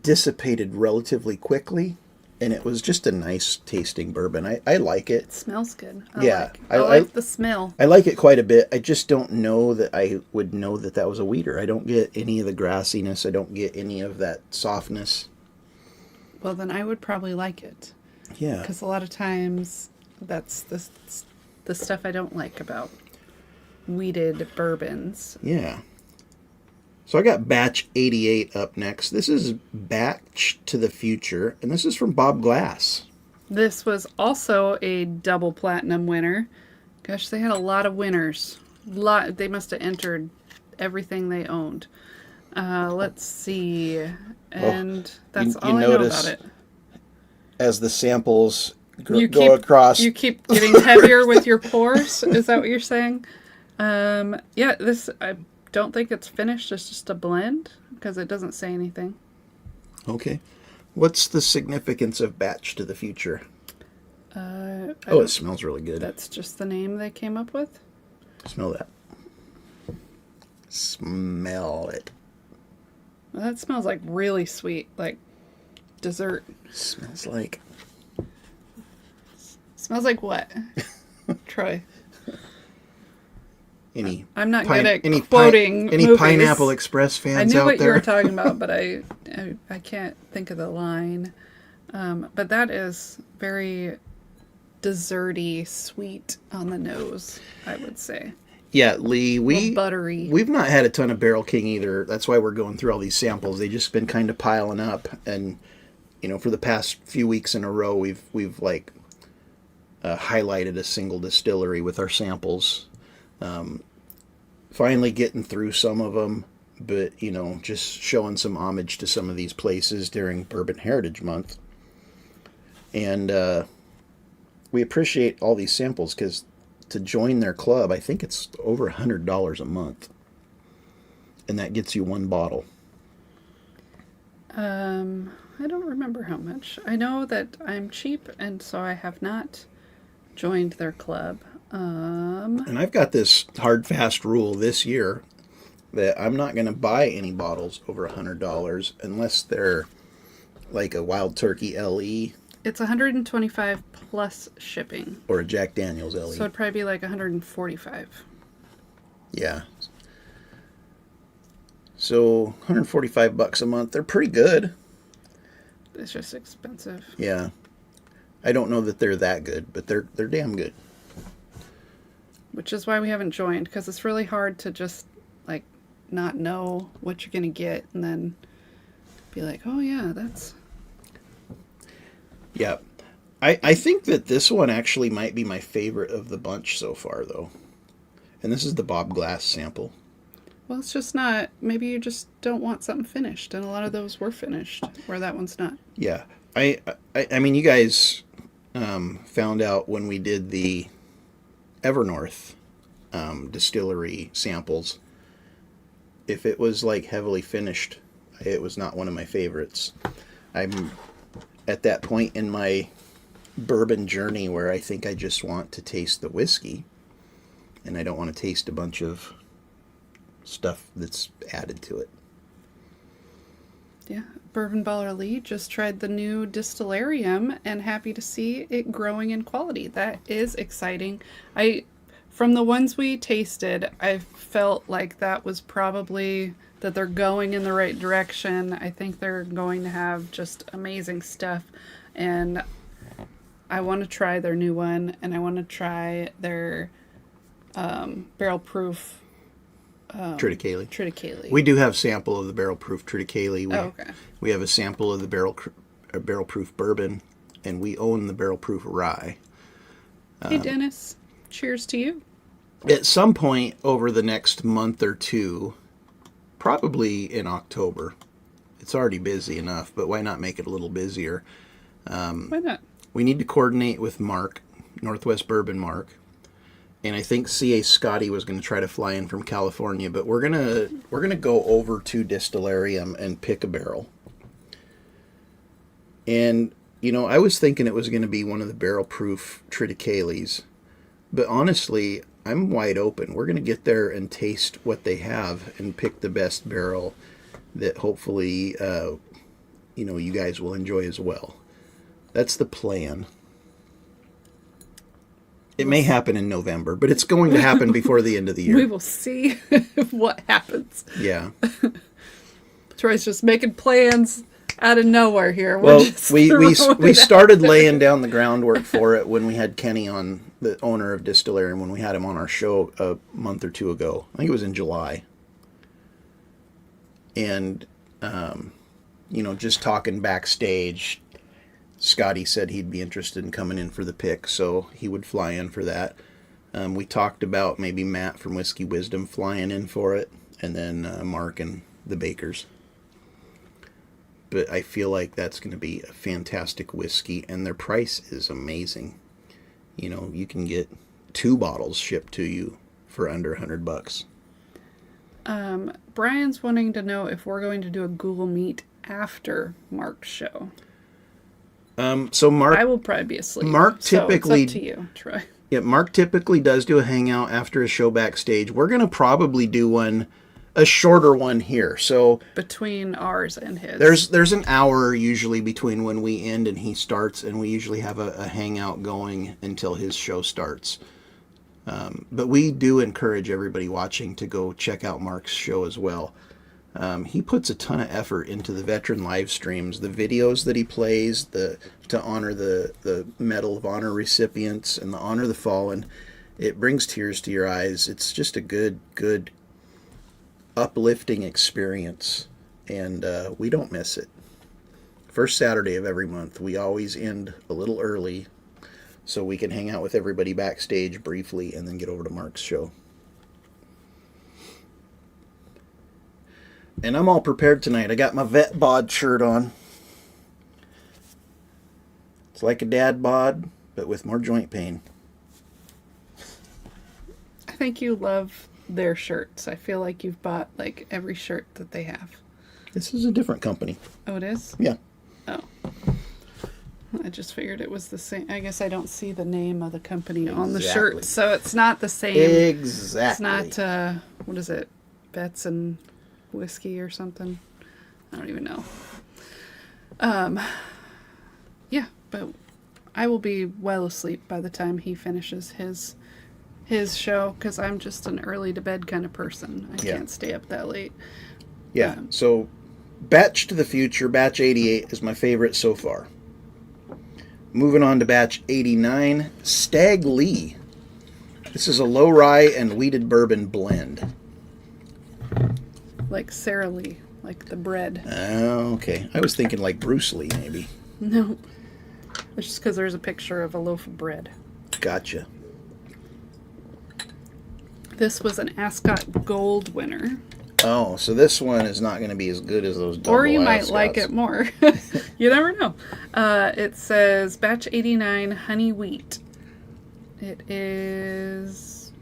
dissipated relatively quickly, and it was just a nice tasting bourbon. I like it. It smells good. I like the smell. I like it quite a bit. I just don't know that I would know that was a wheater. I don't get any of the grassiness. I don't get any of that softness. Well, then I would probably like it. Yeah. Because a lot of times that's the stuff I don't like about wheated bourbons. Yeah. So I got batch 88 up next. This is Batch to the Future, and this is from Bob Glass. This was also a double platinum winner. Gosh, they had a lot of winners. They must have entered everything they owned. Let's see. And that's all I know about it. As the samples go across. You keep getting heavier with your pours? Is that what you're saying? Yeah, this... I don't think it's finished. It's just a blend because it doesn't say anything. Okay. What's the significance of Batch to the Future? It smells really good. That's just the name they came up with? Smell that. Smell it. Well, that smells like really sweet, like dessert. Smells like what? Troy. I'm not good at quoting any movies. Pineapple Express fans out there? I knew what you were talking about, but I can't think of the line. But that is very desserty, sweet on the nose, I would say. Yeah, Lee, buttery. We've not had a ton of Barrel King either. That's why we're going through all these samples. They've just been kind of piling up, and for the past few weeks in a row, we've highlighted a single distillery with our samples. Finally getting through some of them, but just showing some homage to some of these places during Bourbon Heritage Month. And we appreciate all these samples because to join their club, I think it's over $100 a month, and that gets you one bottle. I don't remember how much. I know that I'm cheap, and so I have not joined their club. And I've got this hard, fast rule this year that I'm not going to buy any bottles over $100 unless they're like a Wild Turkey LE. It's $125 plus shipping. Or a Jack Daniel's LE. So it'd probably be like $145. Yeah. So $145 a month. They're pretty good. It's just expensive. Yeah. I don't know that they're that good, but they're damn good. Which is why we haven't joined, because it's really hard to just like not know what you're gonna get and then be like, oh yeah, that's... Yeah. I think that this one actually might be my favorite of the bunch so far, though. And this is the Bob Glass sample. Well, it's just not... Maybe you just don't want something finished, and a lot of those were finished, where that one's not. Yeah. I mean, you guys found out when we did the Evernorth distillery samples, if it was like heavily finished, it was not one of my favorites. I'm at that point in my bourbon journey where I think I just want to taste the whiskey, and I don't want to taste a bunch of stuff that's added to it. Yeah, Bourbon Baller Lee just tried the new Distillarium and happy to see it growing in quality. That is exciting. I From the ones we tasted, I felt like that was probably that they're going in the right direction. I think they're going to have just amazing stuff. And I want to try their new one, and I want to try their barrel proof triticale. We do have sample of the barrel proof triticale. Okay. We have a sample of the barrel proof bourbon, and we own the barrel proof rye. Hey, Dennis. Cheers to you. At some point over the next month or two, probably in October, it's already busy enough, but why not make it a little busier? Why not? We need to coordinate with Mark, Northwest Bourbon Mark, and I think C.A. Scotty was going to try to fly in from California, but we're gonna go over to Distillarium and pick a barrel. And I was thinking it was going to be one of the barrel proof triticales, but honestly, I'm wide open. We're going to get there and taste what they have and pick the best barrel that hopefully, you guys will enjoy as well. That's the plan. It may happen in November, but it's going to happen before the end of the year. We will see what happens. Yeah. Troy's just making plans out of nowhere here. Well, we started laying down the groundwork for it when we had Kenny on, the owner of Distillarium, when we had him on our show a month or two ago. I think it was in July. And, just talking backstage, Scotty said he'd be interested in coming in for the pick, so he would fly in for that. We talked about maybe Matt from Whiskey Wisdom flying in for it, and then Mark and the Bakers. But I feel like that's going to be a fantastic whiskey, and their price is amazing. You can get 2 bottles shipped to you for under $100. Brian's wanting to know if we're going to do a Google Meet after Mark's show. So Mark, I will probably be asleep. Mark typically, so it's up to you, Troy. Yeah, Mark typically does do a hangout after a show backstage. We're going to probably do a shorter one here. So between ours and his, there's an hour usually between when we end and he starts, and we usually have a hangout going until his show starts. But we do encourage everybody watching to go check out Mark's show as well. He puts a ton of effort into the veteran live streams, the videos that he plays, to honor the Medal of Honor recipients and the Honor the Fallen. It brings tears to your eyes. It's just a good uplifting experience, and we don't miss it. First Saturday of every month, we always end a little early so we can hang out with everybody backstage briefly and then get over to Mark's show. And I'm all prepared tonight. I got my vet bod shirt on. It's like a dad bod, but with more joint pain. I think you love their shirts. I feel like you've bought like every shirt that they have. This is a different company. Oh, it is? Yeah. Oh. I just figured it was the same. I guess I don't see the name of the company on the shirt, so it's not the same. Exactly. It's not, what is it? Bets and Whiskey or something? I don't even know. Yeah, but I will be well asleep by the time he finishes his show, because I'm just an early to bed kind of person. I can't stay up that late. Yeah, so Batch to the Future, Batch 88 is my favorite so far. Moving on to Batch 89, Stag Lee. This is a low rye and wheated bourbon blend. Like Sara Lee, like the bread. Oh, okay. I was thinking like Bruce Lee, maybe. No. It's just because there's a picture of a loaf of bread. Gotcha. This was an Ascot Gold winner. Oh, so this one is not going to be as good as those double Or you might Ascots. like it more. You never know. It says Batch 89 Honey Wheat. It is...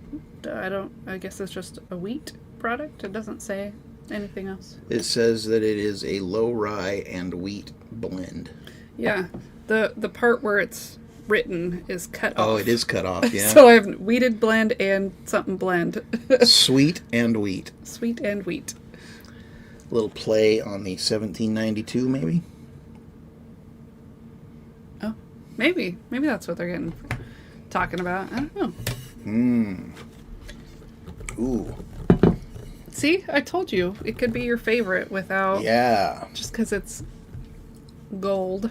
I guess it's just a wheat product. It doesn't say anything else. It says that it is a low rye and wheat blend. Yeah. The part where it's written is cut off. Oh, it is cut off, yeah. So I have wheated blend and something blend. Sweet and wheat. Sweet and wheat. A little play on the 1792, maybe? Oh, maybe. Maybe that's what they're talking about. I don't know. Ooh. See, I told you it could be your favorite without. Yeah. Just because it's gold.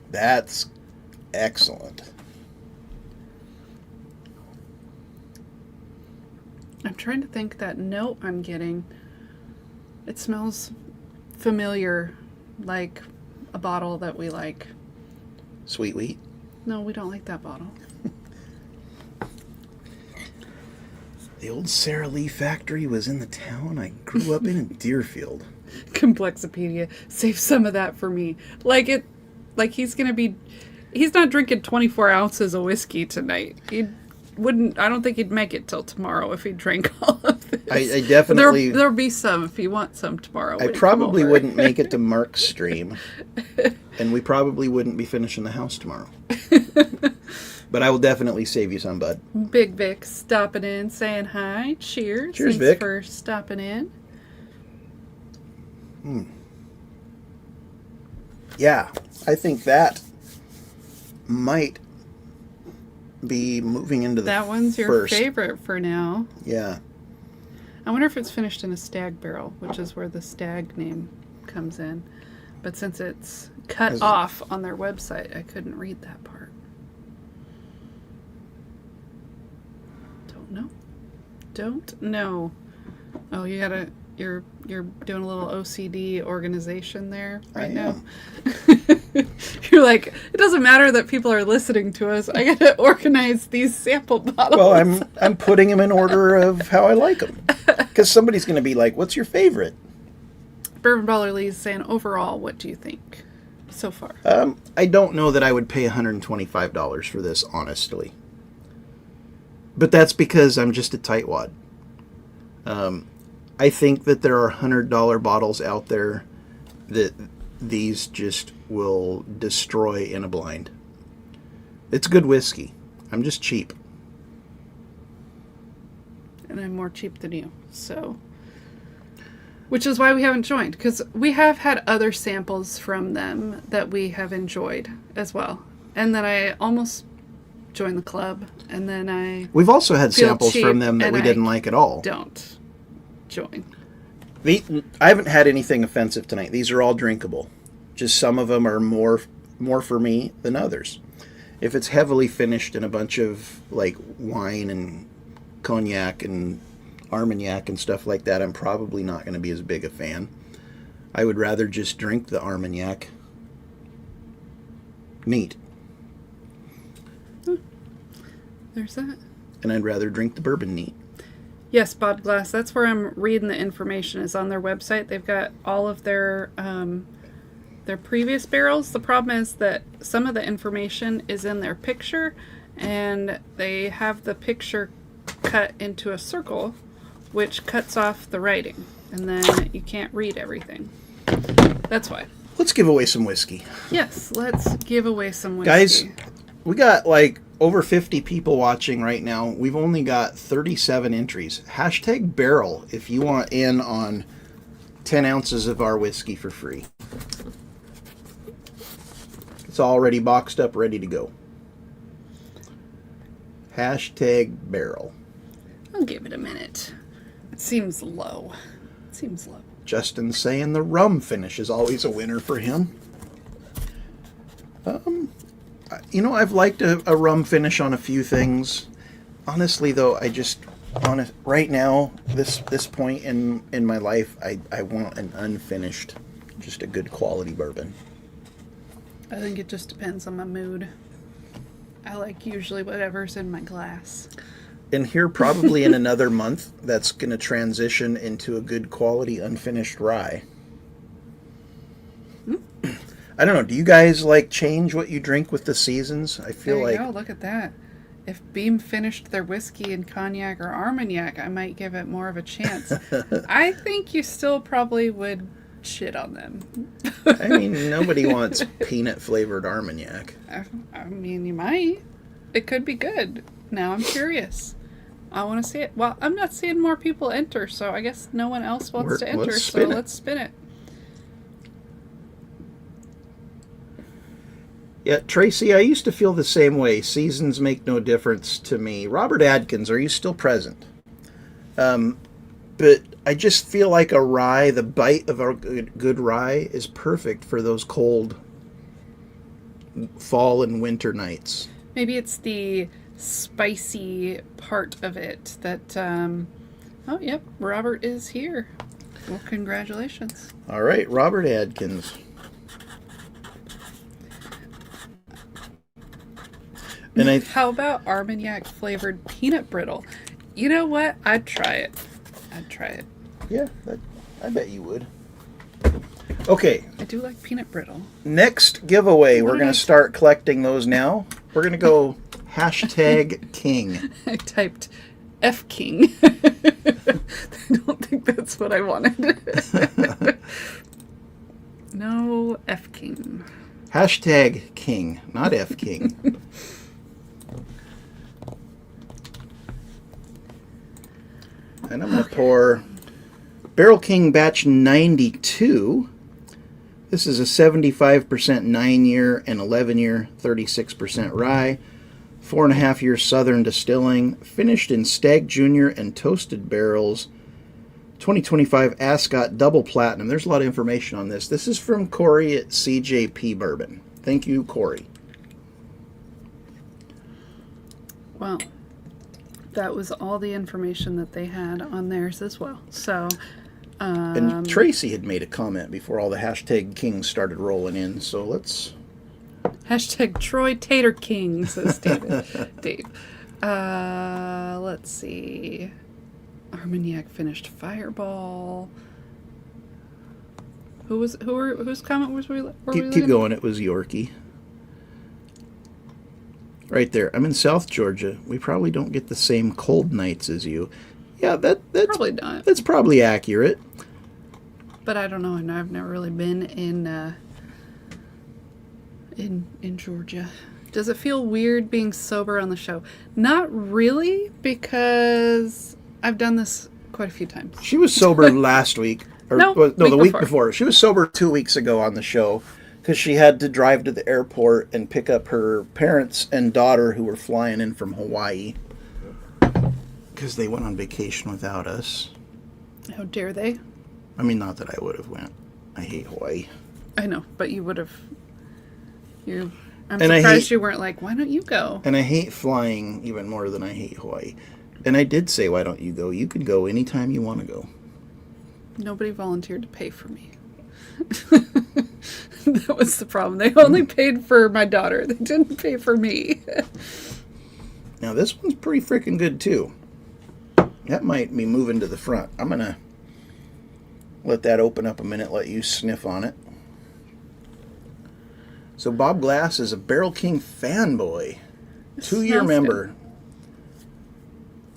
That's excellent. I'm trying to think that note I'm getting. It smells familiar, like a bottle that we like. Sweet wheat. No, we don't like that bottle. The old Sara Lee factory was in the town I grew up in Deerfield. Complexopedia. Save some of that for me. Like he's not drinking 24 ounces of whiskey tonight. I don't think he'd make it till tomorrow if he drank all of this. I definitely... There'll be some if you want some tomorrow. I probably wouldn't make it to Mark's stream. And we probably wouldn't be finishing the house tomorrow. But I will definitely save you some, bud. Big Vic stopping in, saying hi. Cheers. Cheers, Thanks Vic. for stopping in. Yeah, I think that might be moving into the That one's your first. favorite for now. Yeah. I wonder if it's finished in a stag barrel, which is where the stag name comes in. But since it's cut off on their website, I couldn't read that part. Don't know. Oh, you're doing a little OCD organization there right now. You're like, it doesn't matter that people are listening to us. I gotta organize these sample bottles. Well, I'm putting them in order of how I like them. Because somebody's going to be like, what's your favorite? Bourbon Baller Lee's saying, overall, what do you think so far? I don't know that I would pay $125 for this, honestly. But that's because I'm just a tightwad. I think that there are $100 bottles out there that these just will destroy in a blind. It's good whiskey. I'm just cheap. And I'm more cheap than you, so... Which is why we haven't joined, because we have had other samples from them that we have enjoyed as well. And then I almost joined the club, and then We've also had feel samples cheap, from them that and we didn't like at all. don't join. I haven't had anything offensive tonight. These are all drinkable. Just some of them are more for me than others. If it's heavily finished in a bunch of like wine and cognac and Armagnac and stuff like that, I'm probably not going to be as big a fan. I would rather just drink the Armagnac neat. There's that. And I'd rather drink the bourbon neat. Yes, Bob Glass. That's where I'm reading the information. Is on their website. They've got all of their previous barrels. The problem is that some of the information is in their picture, and they have the picture cut into a circle, which cuts off the writing, and then you can't read everything. That's why. Let's give away some whiskey. Yes, let's give away some whiskey. Guys, we got like over 50 people watching right now. We've only got 37 entries. Hashtag barrel if you want in on 10 ounces of our whiskey for free. It's already boxed up, ready to go. Hashtag barrel. I'll give it a minute. It seems low. Justin's saying the rum finish is always a winner for him. I've liked a rum finish on a few things. Honestly, though, right now, this point in my life, I want an unfinished, just a good quality bourbon. I think it just depends on my mood. I like usually whatever's in my glass. And here, probably in another month, that's going to transition into a good quality unfinished rye. I don't know. Do you guys change what you drink with the seasons? I feel there you go. Look at that. If Beam finished their whiskey in cognac or Armagnac, I might give it more of a chance. I think you still probably would shit on them. I mean, nobody wants peanut-flavored Armagnac. I mean, you might. It could be good. Now I'm curious. I want to see it. Well, I'm not seeing more people enter, so I guess no one else wants to enter, so let's spin it. Yeah, Tracy, I used to feel the same way. Seasons make no difference to me. Robert Adkins, are you still present? But I just feel like a rye, the bite of a good rye is perfect for those cold fall and winter nights. Maybe it's the spicy part of it that. Oh, yep, Robert is here. Well, congratulations. All right, Robert Adkins. And How about Armagnac flavored peanut brittle? You know what? I'd try it. yeah, I bet you would. Okay, I do like peanut brittle. next giveaway. We're did going I to start collecting those now. We're going to go #King. I typed F King. I don't think that's what I wanted. No, F King. #King, not F King. And I'm going to pour Barrel King Batch 92. This is a 75% 9-year and 11-year 36% rye. 4.5-year Southern Distilling. Finished in Stag Junior and Toasted Barrels. 2025 Ascot Double Platinum. There's a lot of information on this. This is from Corey at CJP Bourbon. Thank you, Corey. Well, that was all the information that they had on theirs as well. So, And Tracy had made a comment before all the #Kings started rolling in. So let's... #Troy Tater King, says Dave. Let's see. Armagnac finished Fireball. Whose comment was we? Keep going. It was Yorkie. Right there. I'm in South Georgia. We probably don't get the same cold nights as you. Yeah, that's Probably not. That's probably accurate. But I don't know, and I've never really been in Georgia. Does it feel weird being sober on the show? Not really, because I've done this quite a few times. She was sober last week. No, the week week before. She was sober 2 weeks ago on the show because she had to drive to the airport and pick up her parents and daughter who were flying in from Hawaii because they went on vacation without us. How dare they? I mean, not that I would have went. I hate Hawaii. I know, but you would have. I'm And I surprised hate- you weren't like, why don't you go? And I hate flying even more than I hate Hawaii. And I did say, why don't you go? You can go anytime you want to go. Nobody volunteered to pay for me. That was the problem. They only paid for my daughter. They didn't pay for me. Now, this one's pretty freaking good, too. That might be moving to the front. I'm going to let that open up a minute, let you sniff on it. So Bob Glass is a Barrel King fanboy. 2-year Smells member.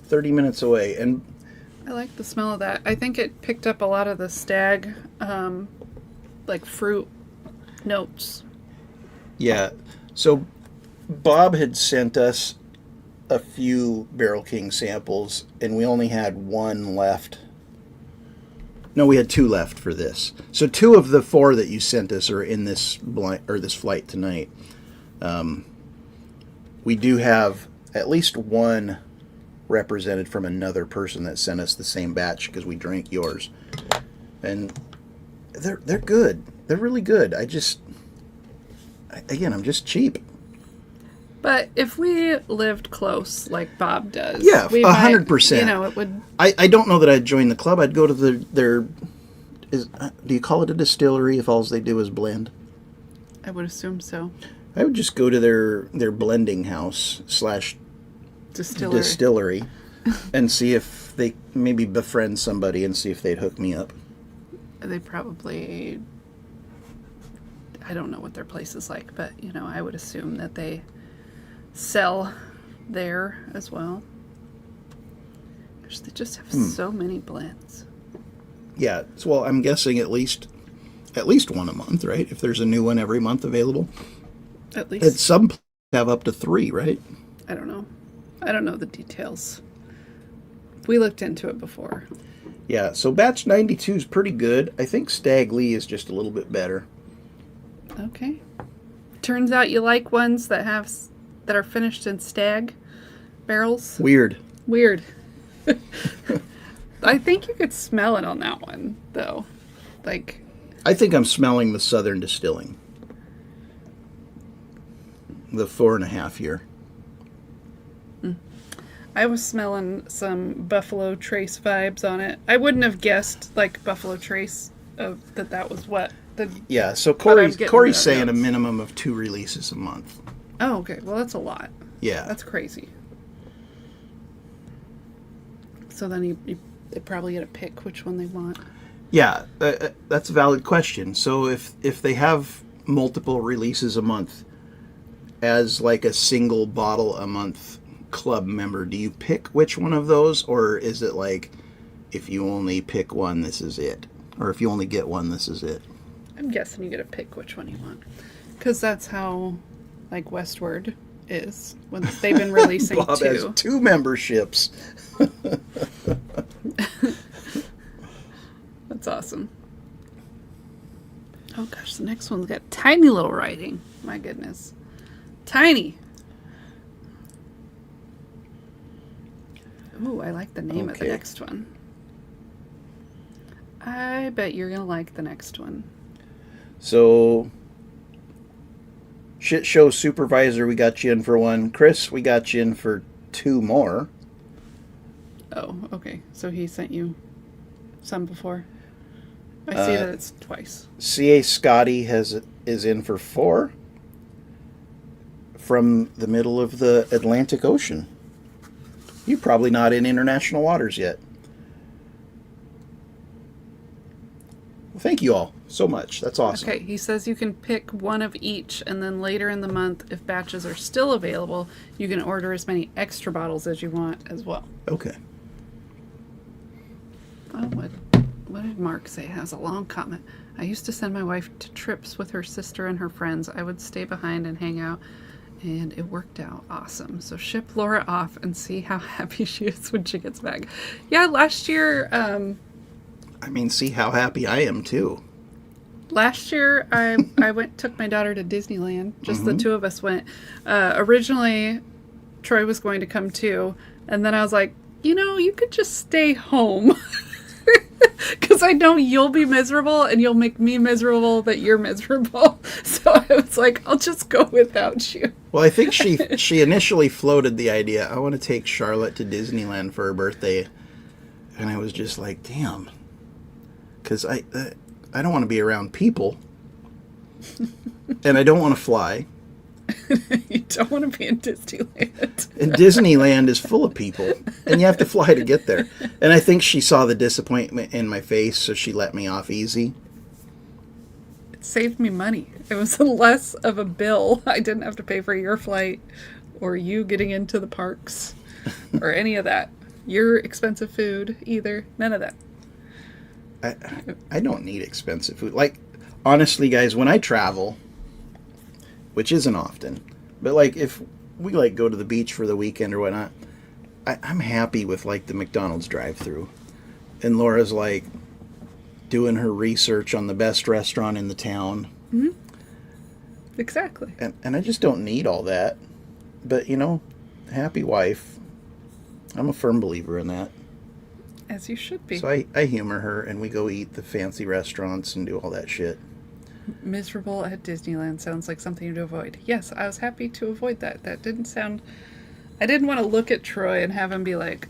30 minutes away. And I like the smell of that. I think it picked up a lot of the stag, like fruit notes. yeah, so Bob had sent us a few Barrel King samples, and we only had one left. No, we had 2 left for this. So 2 of the 4 that you sent us are in this this flight tonight. We do have at least one represented from another person that sent us the same batch because we drank yours, and they're good. They're really good. I'm just cheap. But if we lived close like Bob does, Yeah, we 100%. You know, it would. I don't know that I'd join the club. I'd go to their do you call it a distillery if all they do is blend? I would assume so. I would just go to their blending house / distillery and see if they maybe befriend somebody and see if they'd hook me up. They probably. I don't know what their place is like, but you know, I would assume that they sell there as well. Gosh, they just have so many blends. Yeah, so, well, I'm guessing at least one a month, right? If there's a new one every month available. At least. At some places have up to 3, right? I don't know. I don't know the details. We looked into it before. Yeah, so batch 92 is pretty good. I think Stag Lee is just a little bit better. Okay. Turns out you like ones that are finished in stag barrels. Weird. Weird. I think you could smell it on that one, though. Like, I think I'm smelling the Southern Distilling. The 4.5 year. I was smelling some Buffalo Trace vibes on it. I wouldn't have guessed, like, Buffalo Trace, that was what. Yeah, so But I'm getting Corey's the saying a notes. minimum of 2 releases a month. Oh, okay. Well, that's a lot. Yeah. That's crazy. So then they probably get to pick which one they want. Yeah, that's a valid question. So if they have multiple releases a month, as like a single bottle a month club member, do you pick which one of those, or is it like if you only pick one, this is it, or if you only get one, this is it? I'm guessing you get to pick which one you want, because that's how, like, Westward is when they've been releasing Bob has 2 memberships. That's awesome. Oh gosh, the next one's got tiny little writing. My goodness, tiny. Ooh, I like the name of the Okay. next one. I bet you're gonna like the next one. So, shit show supervisor, we got you in for 1. Chris, we got you in for 2 more. Oh, okay. So he sent you some before. I see that it's twice. CA Scotty is in for 4 from the middle of the Atlantic Ocean. You're probably not in international waters yet. Well, thank you all so much. That's awesome. Okay, he says you can pick one of each, and then later in the month, if batches are still available, you can order as many extra bottles as you want as well. Okay. Oh, what did Mark say? It has a long comment. I used to send my wife to trips with her sister and her friends. I would stay behind and hang out, and it worked out awesome. So ship Laura off and see how happy she is when she gets back. Yeah, last year, I mean, see how happy I am too. I took my daughter to Disneyland. Just the two of us went. Originally, Troy was going to come too, and then I was like, you could just stay home. Because I know you'll be miserable and you'll make me miserable that you're miserable. So I was like, I'll just go without you. Well, I think she initially floated the idea, I want to take Charlotte to Disneyland for her birthday. And I was just like, damn. Because I don't want to be around people. And I don't want to fly. You don't want to be in Disneyland. And Disneyland is full of people. And you have to fly to get there. And I think she saw the disappointment in my face, so she let me off easy. It saved me money. It was less of a bill. I didn't have to pay for your flight or you getting into the parks or any of that. Your expensive food either. None of that. I don't need expensive food. Like, honestly, guys, when I travel, which isn't often, but like if we like go to the beach for the weekend or whatnot, I'm happy with like the McDonald's drive-thru. And Laura's like doing her research on the best restaurant in the town. Mm-hmm. Exactly. And I just don't need all that. But, happy wife. I'm a firm believer in that. As you should be. So I humor her and we go eat the fancy restaurants and do all that shit. Miserable at Disneyland sounds like something to avoid. Yes, I was happy to avoid that. That didn't sound... I didn't want to look at Troy and have him be like...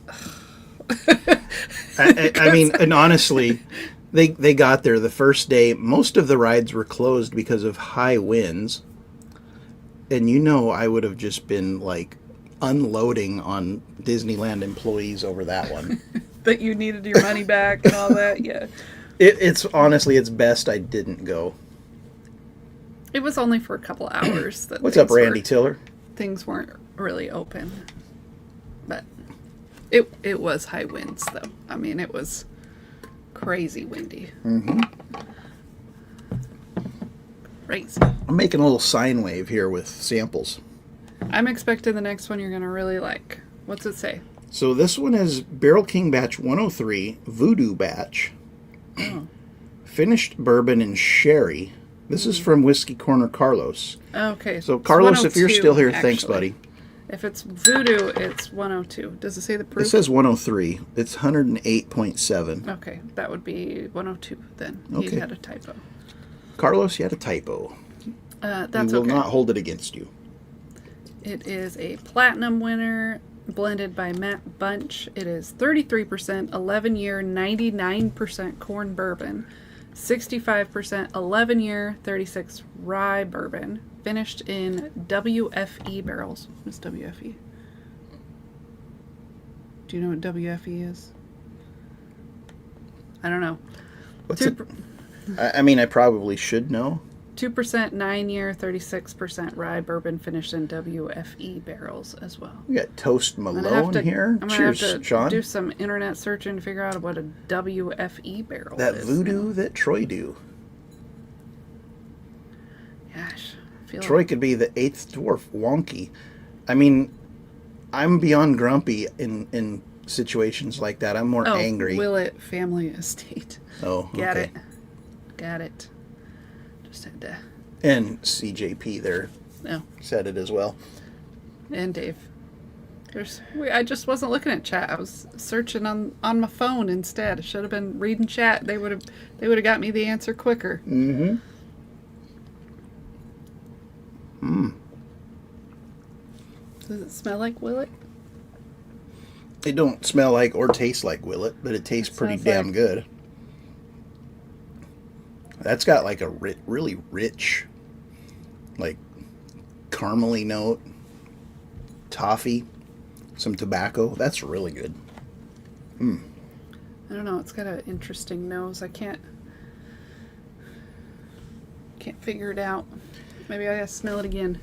I mean, and honestly, they got there the first day. Most of the rides were closed because of high winds. And I would have just been like unloading on Disneyland employees over that one. That you needed your money back and all that, yeah. It's honestly, it's best I didn't go. It was only for a couple hours. That What's up, Randy Tiller? Things weren't really open. But it was high winds, though. I mean, it was crazy windy. Mm-hmm. Crazy. I'm making a little sine wave here with samples. I'm expecting the next one you're going to really like. What's it say? So this one is Barrel King Batch 103, Voodoo Batch, Oh. finished bourbon and sherry, This is from Whiskey Corner Carlos. Okay. So, it's Carlos, if you're 102, still here, thanks, actually. buddy. If it's voodoo, it's 102. Does it say the proof? It says 103. It's 108.7. Okay, that would be 102 then. He Okay. had a typo. Carlos, you had a typo. That's we will okay. not hold it against you. It is a platinum winner, blended by Matt Bunch. It is 33% 11-year, 99% corn bourbon, 65% 11-year, 36 rye bourbon, finished in WFE barrels. What's WFE? Do you know what WFE is? I don't know. What's it? I mean, I probably should know. 2% 9-year, 36% rye bourbon finished in WFE barrels as well. We got Toast I'm gonna Malone have to, here. I'm Cheers, gonna have to Sean. do some internet searching to figure out what a WFE barrel That is. voodoo now. that Troy do. Gosh, I feel Troy like, could be the 8th dwarf wonky. I mean, I'm beyond grumpy in situations like that. I'm more angry. Willett Family Estate. Oh, Got okay. it. Got it. Just had to. And CJP there No. said it as well. And Dave. I just wasn't looking at chat. I was searching on my phone instead. I should have been reading chat. They would have got me the answer quicker. Mm-hmm. Does it smell like Willett? It don't smell like or taste like Willet, but it tastes pretty Sounds damn like- good. That's got like a really rich, like caramely note, toffee, some tobacco. That's really good. I don't know. It's got an interesting nose. I can't figure it out. Maybe I gotta smell it again.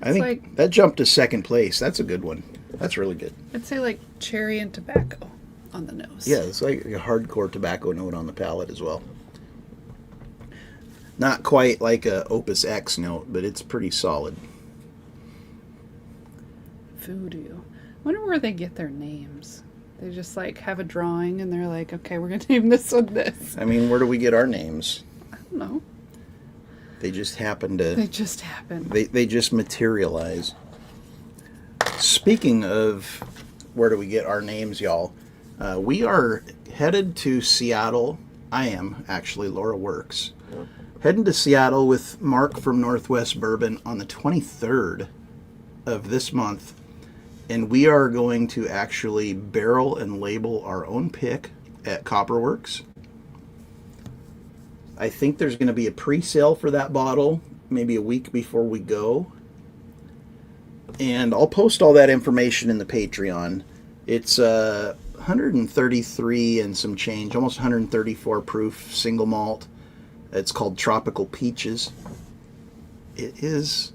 I think like- that jumped to second place. That's a good one. That's really good. I'd say like cherry and tobacco on the nose. Yeah, it's like a hardcore tobacco note on the palate as well. Not quite like a Opus X note, but it's pretty solid. Voodoo. I wonder where they get their names. They just like have a drawing and they're like, okay, we're gonna name this one this. I mean, where do we get our names? I don't know. They just happen to... They just happen. They just materialize. Speaking of where do we get our names, y'all, we are headed to Seattle. I am, actually. Laura works. Heading to Seattle with Mark from Northwest Bourbon on the 23rd of this month. And we are going to actually barrel and label our own pick at Copperworks. I think there's going to be a pre-sale for that bottle maybe a week before we go. And I'll post all that information in the Patreon. It's 133 and some change, almost 134 proof single malt. It's called Tropical Peaches. It is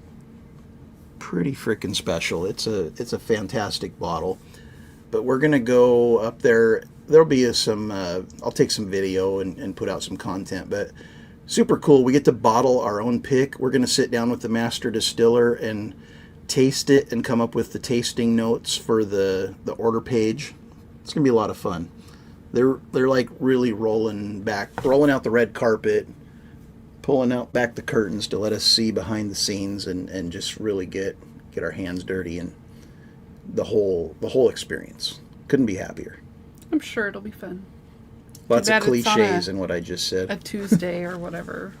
pretty freaking special. It's a fantastic bottle. But we're going to go up there. There'll be some, I'll take some video and put out some content, but super cool. We get to bottle our own pick. We're going to sit down with the master distiller and taste it and come up with the tasting notes for the order page. It's going to be a lot of fun. They're like really rolling out the red carpet, pulling out back the curtains to let us see behind the scenes and just really get our hands dirty and the whole experience. Couldn't be happier. I'm sure it'll be fun. Lots of bad it's on cliches in what I just said. A Tuesday or whatever.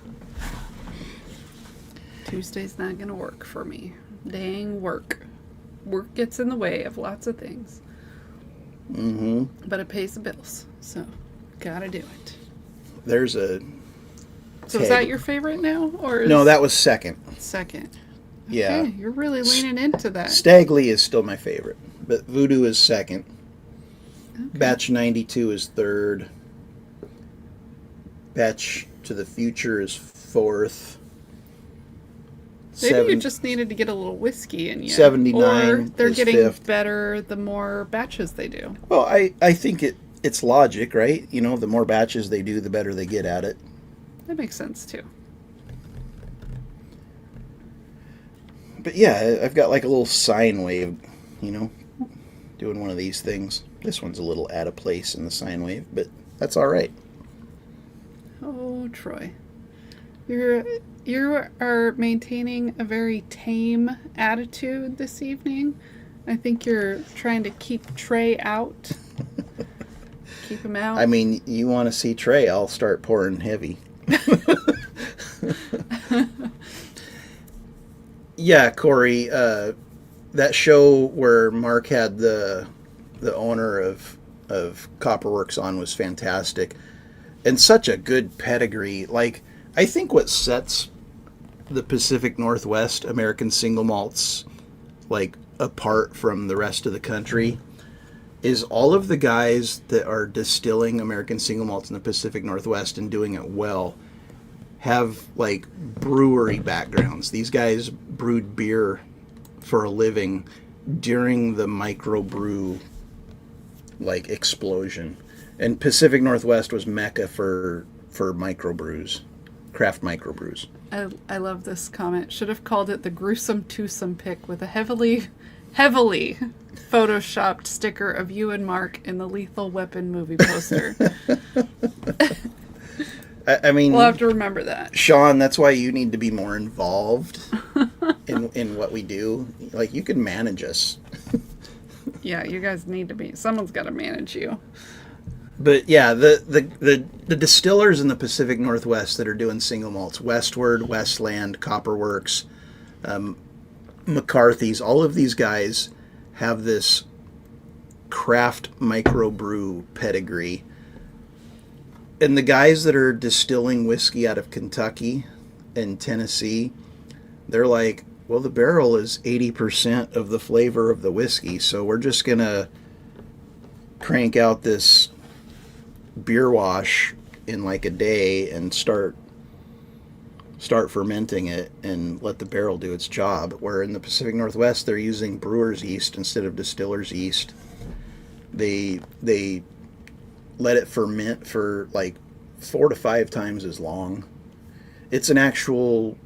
Tuesday's not gonna work for me. Dang work. Work gets in the way of lots of things. Mm-hmm. But it pays the bills, so gotta do it. There's a So is tag. that your favorite now, or is No, that was second. second? Yeah. Okay, you're really leaning into that. Stag Lee is still my favorite, but Voodoo is second. Batch 92 is third. Batch to the Future is fourth. Maybe you just needed to get a little whiskey in you. 79 Or they're is getting fifth. better the more batches they do. Well, I think it's logic, right? You know, the more batches they do, the better they get at it. That makes sense too. But yeah, I've got like a little sine wave, you know, doing one of these things. This one's a little out of place in the sine wave, but that's all right. Oh, Troy. You are maintaining a very tame attitude this evening. I think you're trying to keep Trey out. Keep him out. I mean, you want to see Trey, I'll start pouring heavy. Yeah, Corey, that show where Mark had the owner of Copperworks on was fantastic. And such a good pedigree. Like, I think what sets the Pacific Northwest American single malts like apart from the rest of the country is all of the guys that are distilling American single malts in the Pacific Northwest and doing it well have like brewery backgrounds. These guys brewed beer for a living during the microbrew like explosion. And Pacific Northwest was mecca for microbrews, craft microbrews. I love this comment. Should have called it the gruesome twosome pic with a heavily photoshopped sticker of you and Mark in the Lethal Weapon movie poster. I mean, we'll have to remember that. Sean, that's why you need to be more involved in what we do. Like, you can manage us. Yeah, you guys need to be. Someone's got to manage you. But yeah, the distillers in the Pacific Northwest that are doing single malts, Westward, Westland, Copperworks, McCarthy's, all of these guys have this craft microbrew pedigree. And the guys that are distilling whiskey out of Kentucky and Tennessee, they're like, well, the barrel is 80% of the flavor of the whiskey, so we're just going to crank out this beer wash in like a day and start fermenting it and let the barrel do its job. Where in the Pacific Northwest, they're using brewer's yeast instead of distiller's yeast. They let it ferment for like 4 to 5 times as long. It's an actual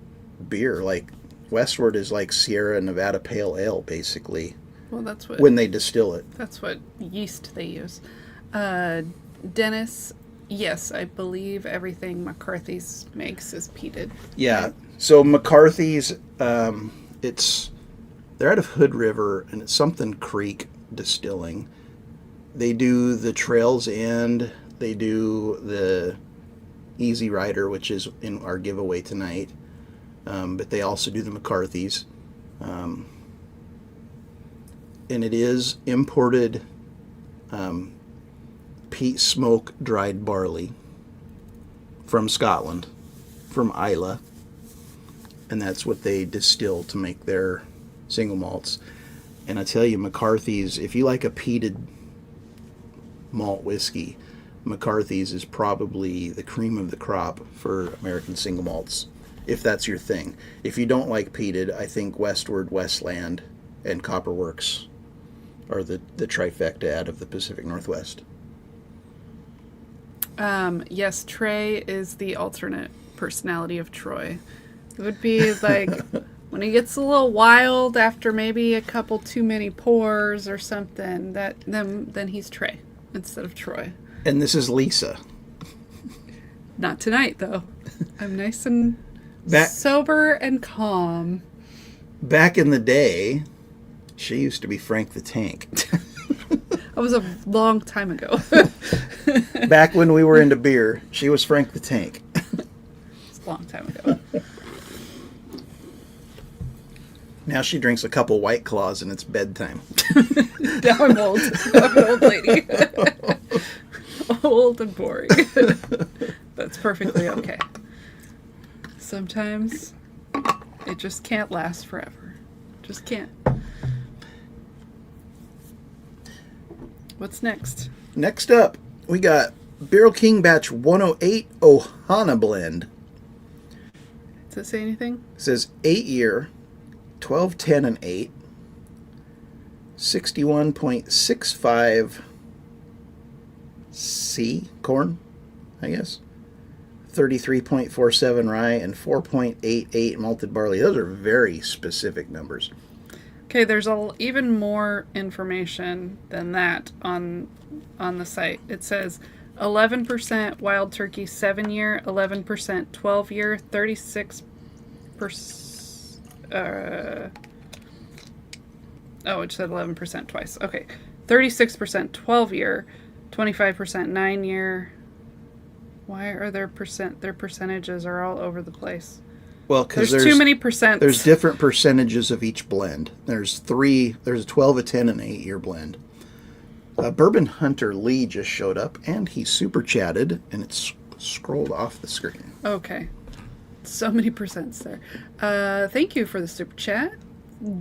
beer. Like Westward is like Sierra Nevada Pale Ale, basically. Well, that's what when they distill it. That's what yeast they use. Dennis, yes, I believe everything McCarthy's makes is peated. Yeah. So McCarthy's, they're out of Hood River, and it's something Creek Distilling. They do the Trails End. They do the Easy Rider, which is in our giveaway tonight. But they also do the McCarthy's. And it is imported peat smoke dried barley from Scotland, from Islay. And that's what they distill to make their single malts. And I tell you, McCarthy's, if you like a peated malt whiskey, McCarthy's is probably the cream of the crop for American single malts, if that's your thing. If you don't like peated, I think Westward, Westland, and Copperworks are the trifecta out of the Pacific Northwest. Yes, Trey is the alternate personality of Troy. It would be like when he gets a little wild after maybe a couple too many pours or something, then he's Trey instead of Troy. And this is Lisa. Not tonight, though. I'm nice and sober and calm. Back in the day, she used to be Frank the Tank. That was a long time ago. Back when we were into beer, she was Frank the Tank. It's a long time ago. Now she drinks a couple White Claws and it's bedtime. Now I'm old. I'm an old lady. Old and boring. That's perfectly okay. Sometimes it just can't last forever. Just can't. What's next? Next up, we got Barrel King Batch 108 Ohana Blend. Does it say anything? It says 8-year, 12, 10, and 8, 61.65 C corn, I guess. 33.47 rye and 4.88 malted barley. Those are very specific numbers. Okay, there's even more information than that on the site. It says 11% wild turkey 7-year, 11% 12-year, 36%. Oh, it said 11% twice. Okay. 36% 12-year, 25% 9-year. Why are their percentages are all over the place? Well, because There's too many percents. There's different percentages of each blend. There's a 12, a 10, and an 8-year blend. Bourbon Hunter Lee just showed up, and he super chatted, and it's scrolled off the screen. Okay. So many percents there. Thank you for the super chat.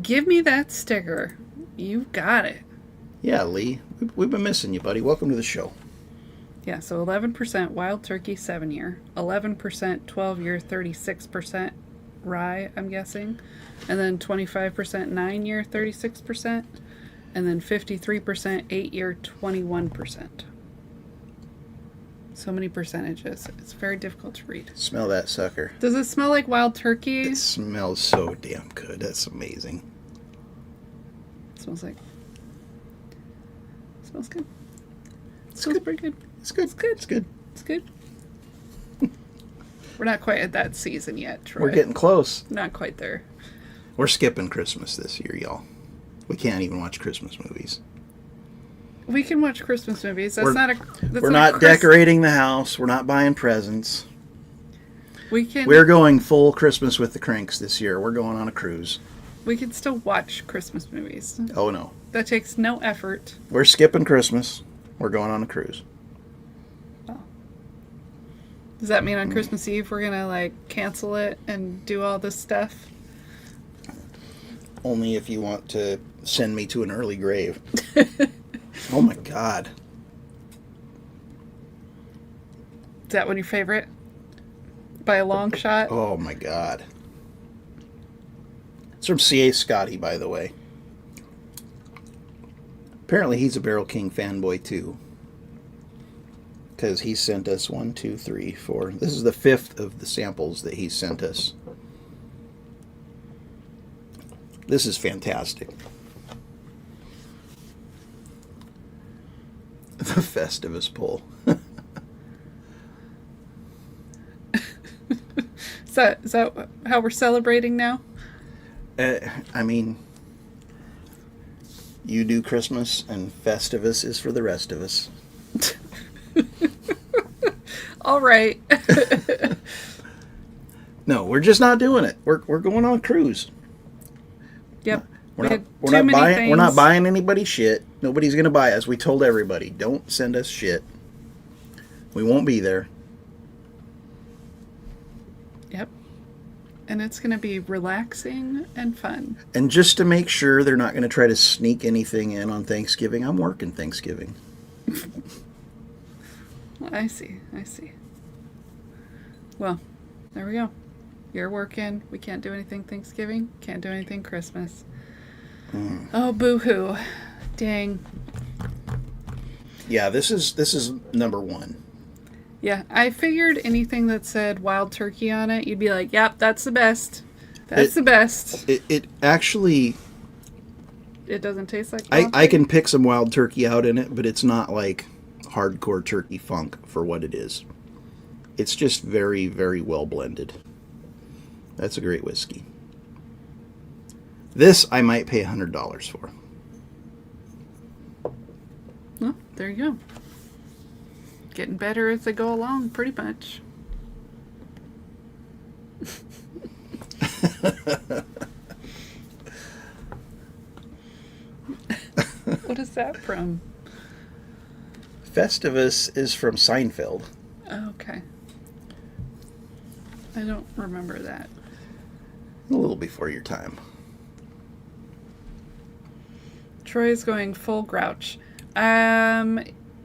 Give me that sticker. You got it. Yeah, Lee. We've been missing you, buddy. Welcome to the show. Yeah, so 11% wild turkey 7-year, 11% 12-year, 36% rye, I'm guessing, and then 25% 9-year, 36%, and then 53% 8-year, 21%. So many percentages. It's very difficult to read. Smell that sucker. Does it smell like wild turkey? It smells so damn good. That's amazing. It smells like... Smells good. It's Smells good. pretty good. It's good. It's good. It's good. It's good. We're not quite at that season yet, Troy. We're getting close. Not quite there. We're skipping Christmas this year, y'all. We can't even watch Christmas movies. We can watch Christmas movies. That's We're- not a. That's We're not not decorating the house. We're not buying presents. We can. We're going full Christmas with the Cranks this year. We're going on a cruise. We can still watch Christmas movies. Oh, no. That takes no effort. We're skipping Christmas. We're going on a cruise. Does that mean on Christmas Eve we're gonna like cancel it and do all this stuff? Only if you want to send me to an early grave. Oh, my God. Is that one your favorite? By a long shot? Oh, my God. It's from C.A. Scotty, by the way. Apparently he's a Barrel King fanboy, too. Because he sent us 1, 2, 3, 4. This is the 5th of the samples that he sent us. This is fantastic. The Festivus pull. Is that how we're celebrating now? I mean, you do Christmas, and Festivus is for the rest of us. All right. No, we're just not doing it. We're going on a cruise. Yep. We're not buying anybody shit. Nobody's gonna buy us. We told everybody, don't send us shit. We won't be there. Yep. And it's gonna be relaxing and fun. And just to make sure they're not gonna try to sneak anything in on Thanksgiving, I'm working Thanksgiving. I see. Well, there we go. You're working. We can't do anything Thanksgiving. Can't do anything Christmas. Oh, boo-hoo. Dang. Yeah, this is number 1. Yeah, I figured anything that said wild turkey on it, you'd be like, yep, that's the best. That's the best. It actually... It doesn't taste like wild I can pick some wild turkey out in it, but it's not like hardcore turkey funk for what it is. It's just very, very well blended. That's a great whiskey. This I might pay $100 for. Well, there you go. Getting better as they go along, pretty much. What is that from? Festivus is from Seinfeld. Oh, okay. I don't remember that. A little before your time. Troy's going full grouch.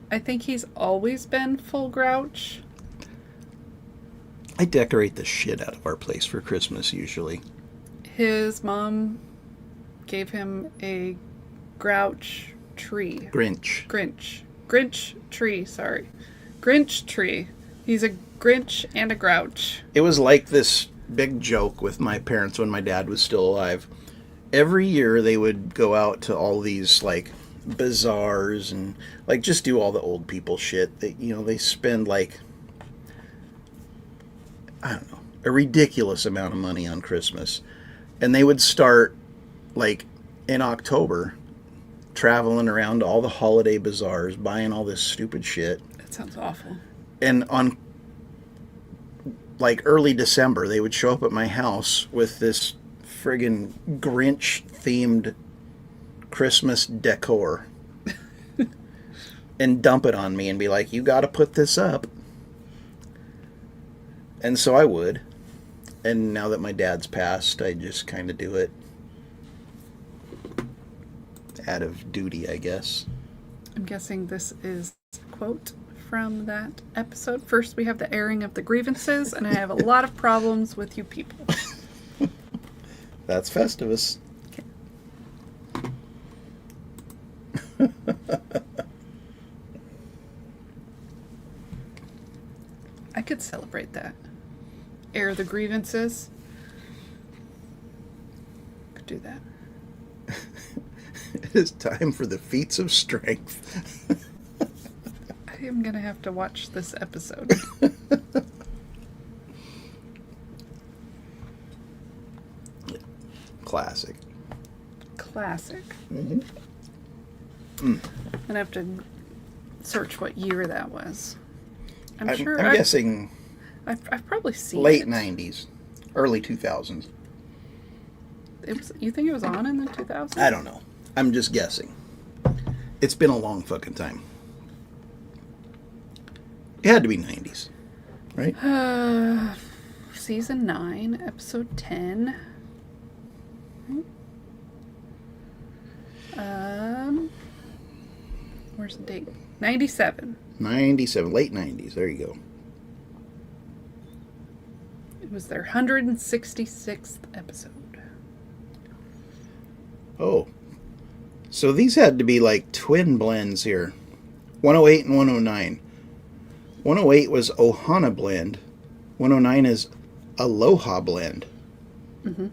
I think he's always been full grouch. I decorate the shit out of our place for Christmas usually. His mom gave him a grouch tree. Grinch tree, sorry. Grinch tree. He's a Grinch and a grouch. It was like this big joke with my parents when my dad was still alive. Every year they would go out to all these like bazaars and like just do all the old people shit. They spend like, I don't know, a ridiculous amount of money on Christmas. And they would start like in October traveling around to all the holiday bazaars, buying all this stupid shit. That sounds awful. And on like early December, they would show up at my house with this friggin' Grinch themed Christmas decor and dump it on me and be like, you got to put this up. And so I would. And now that my dad's passed, I just kind of do it out of duty, I guess. I'm guessing this is a quote from that episode. First, we have the airing of the grievances, and I have a lot of problems with you people. That's Festivus. Okay. I could celebrate that. Air the grievances. Could do that. It is time for the feats of strength. I am going to have to watch this episode. Classic. Classic. Mm-hmm. I'm going to have to search what year that was. I'm sure. I'm guessing I've probably seen late it. 90s, early 2000s. You think it was on in the 2000s? I don't know. I'm just guessing. It's been a long fucking time. It had to be 90s, right? Season 9, episode 10. Where's the date? 97. 97, late 90s. There you go. It was their 166th episode. Oh. So these had to be like twin blends here. 108 and 109. 108 was Ohana blend. 109 is Aloha blend. Mm-hmm.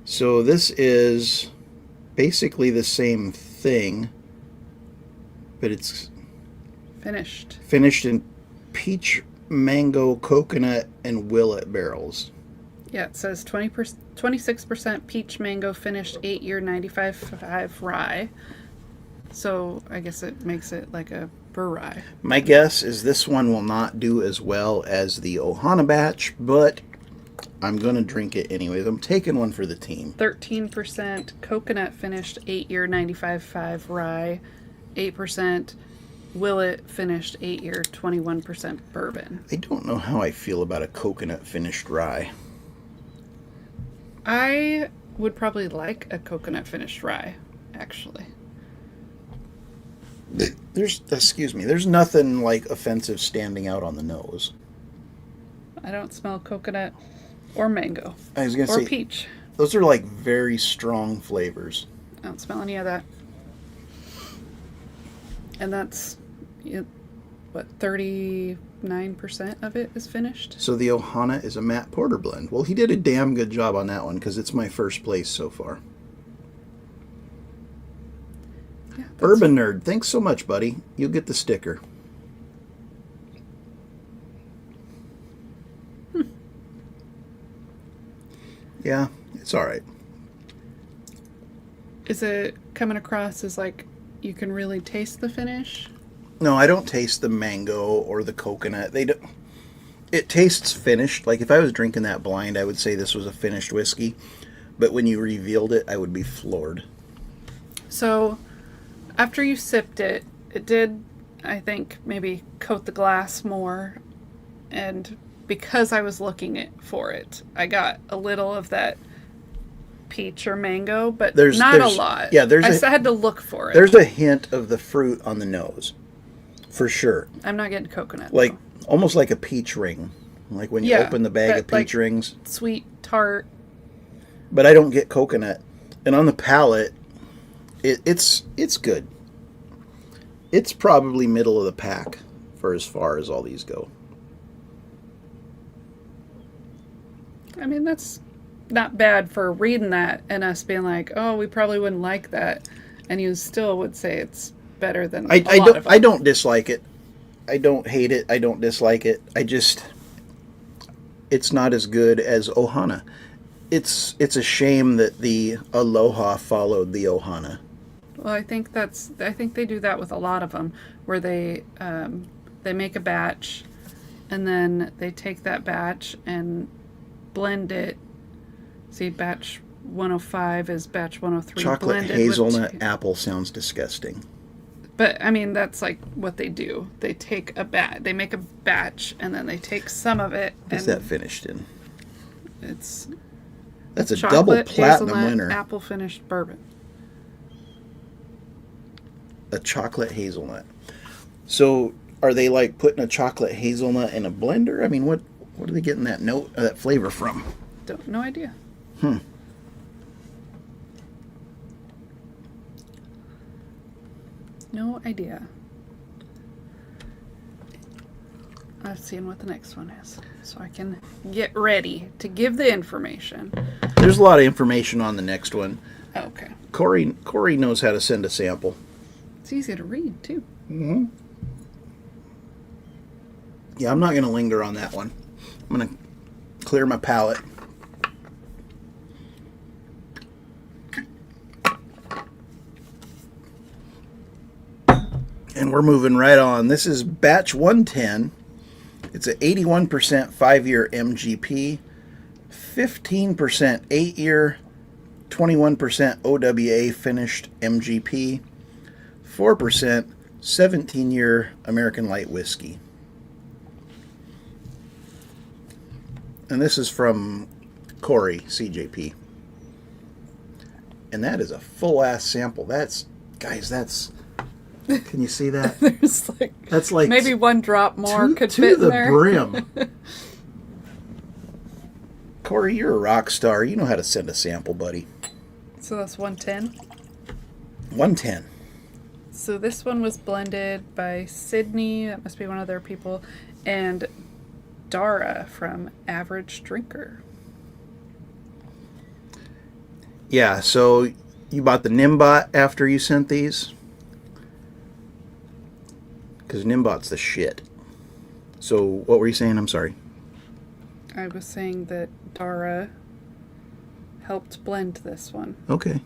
So this is basically the same thing, but it's Finished in peach, mango, coconut, and willet barrels. Yeah, it says 26% peach mango finished 8-year 95.5 rye. So I guess it makes it like a burr rye. My guess is this one will not do as well as the Ohana batch, but I'm going to drink it anyways. I'm taking one for the team. 13% coconut finished 8-year 95.5 rye. 8% willet finished 8-year 21% bourbon. I don't know how I feel about a coconut finished rye. I would probably like a coconut finished rye, actually. There's nothing like offensive standing out on the nose. I don't smell coconut or mango I was going to or say, peach. those are like very strong flavors. I don't smell any of that. And that's, what, 39% of it is finished? So the Ohana is a Matt Porter blend. Well, he did a damn good job on that one because it's my first place so far. Yeah, Bourbon Nerd, thanks so much, buddy. You'll get the sticker. Yeah, it's all right. Is it coming across as like you can really taste the finish? No, I don't taste the mango or the coconut. They don't. It tastes finished. Like if I was drinking that blind, I would say this was a finished whiskey. But when you revealed it, I would be floored. So, after you sipped it, it did, I think, maybe coat the glass more. And because I was looking for it, I got a little of that peach or mango, but not a lot. Yeah, I had to look for it. There's a hint of the fruit on the nose, for sure. I'm not getting coconut. Like though. almost like a peach ring, like when you open the bag of peach rings. Sweet, tart. But I don't get coconut, and on the palate, it's good. It's probably middle of the pack for as far as all these go. I mean, that's not bad for reading that and us being like, oh, we probably wouldn't like that. And you still would say it's better than I a lot don't of them. I don't dislike it. I don't hate it. I don't dislike it. It's not as good as Ohana. It's a shame that the Aloha followed the Ohana. Well, I think they do that with a lot of them, where they make a batch, and then they take that batch and blend it. See, batch 105 is batch 103 Chocolate blended hazelnut with apple sounds disgusting. But I mean, that's like what they do. They take they make a batch, and then they take some of it. What's that finished in? It's That's a chocolate, double platinum hazelnut, winner. apple finished bourbon. A chocolate hazelnut. So are they like putting a chocolate hazelnut in a blender? I mean, what are they getting that that flavor from? No idea. No idea. I've seen what the next one is, so I can get ready to give the information. There's a lot of information on the next one. Okay. Corey knows how to send a sample. It's easy to read, too. Yeah, I'm not going to linger on that one. I'm going to clear my palate. And we're moving right on. This is batch 110. It's an 81% 5-year MGP, 15% 8-year, 21% OWA finished MGP, 4% 17-year American Light Whiskey. And this is from Corey, CJP. And that is a full-ass sample. Guys, can you see that? There's That's like maybe one drop more could to fit the in there. brim. Corey, you're a rock star. You know how to send a sample, buddy. So that's 110. 110. So this one was blended by Sydney, that must be one of their people, and Dara from Average Drinker. Yeah, so you bought the Nimbot after you sent these? Because Nimbot's the shit. So what were you saying? I'm sorry. I was saying that Dara helped blend this one, Okay.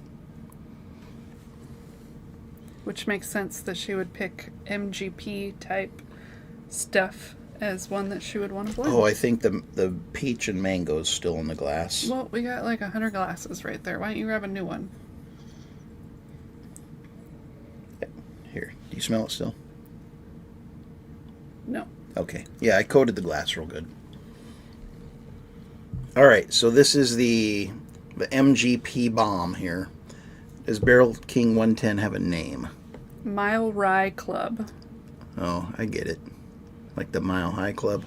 which makes sense that she would pick MGP type stuff as one that she would want to blend. Oh, I think the peach and mango is still in the glass. Well, we got like 100 glasses right there. Why don't you grab a new one? Here, do you smell it still? No. Okay. Yeah, I coated the glass real good. All right, so this is the MGP bomb here. Does Barrel King 110 have a name? Mile Rye Club. Oh, I get it. Like the Mile High Club.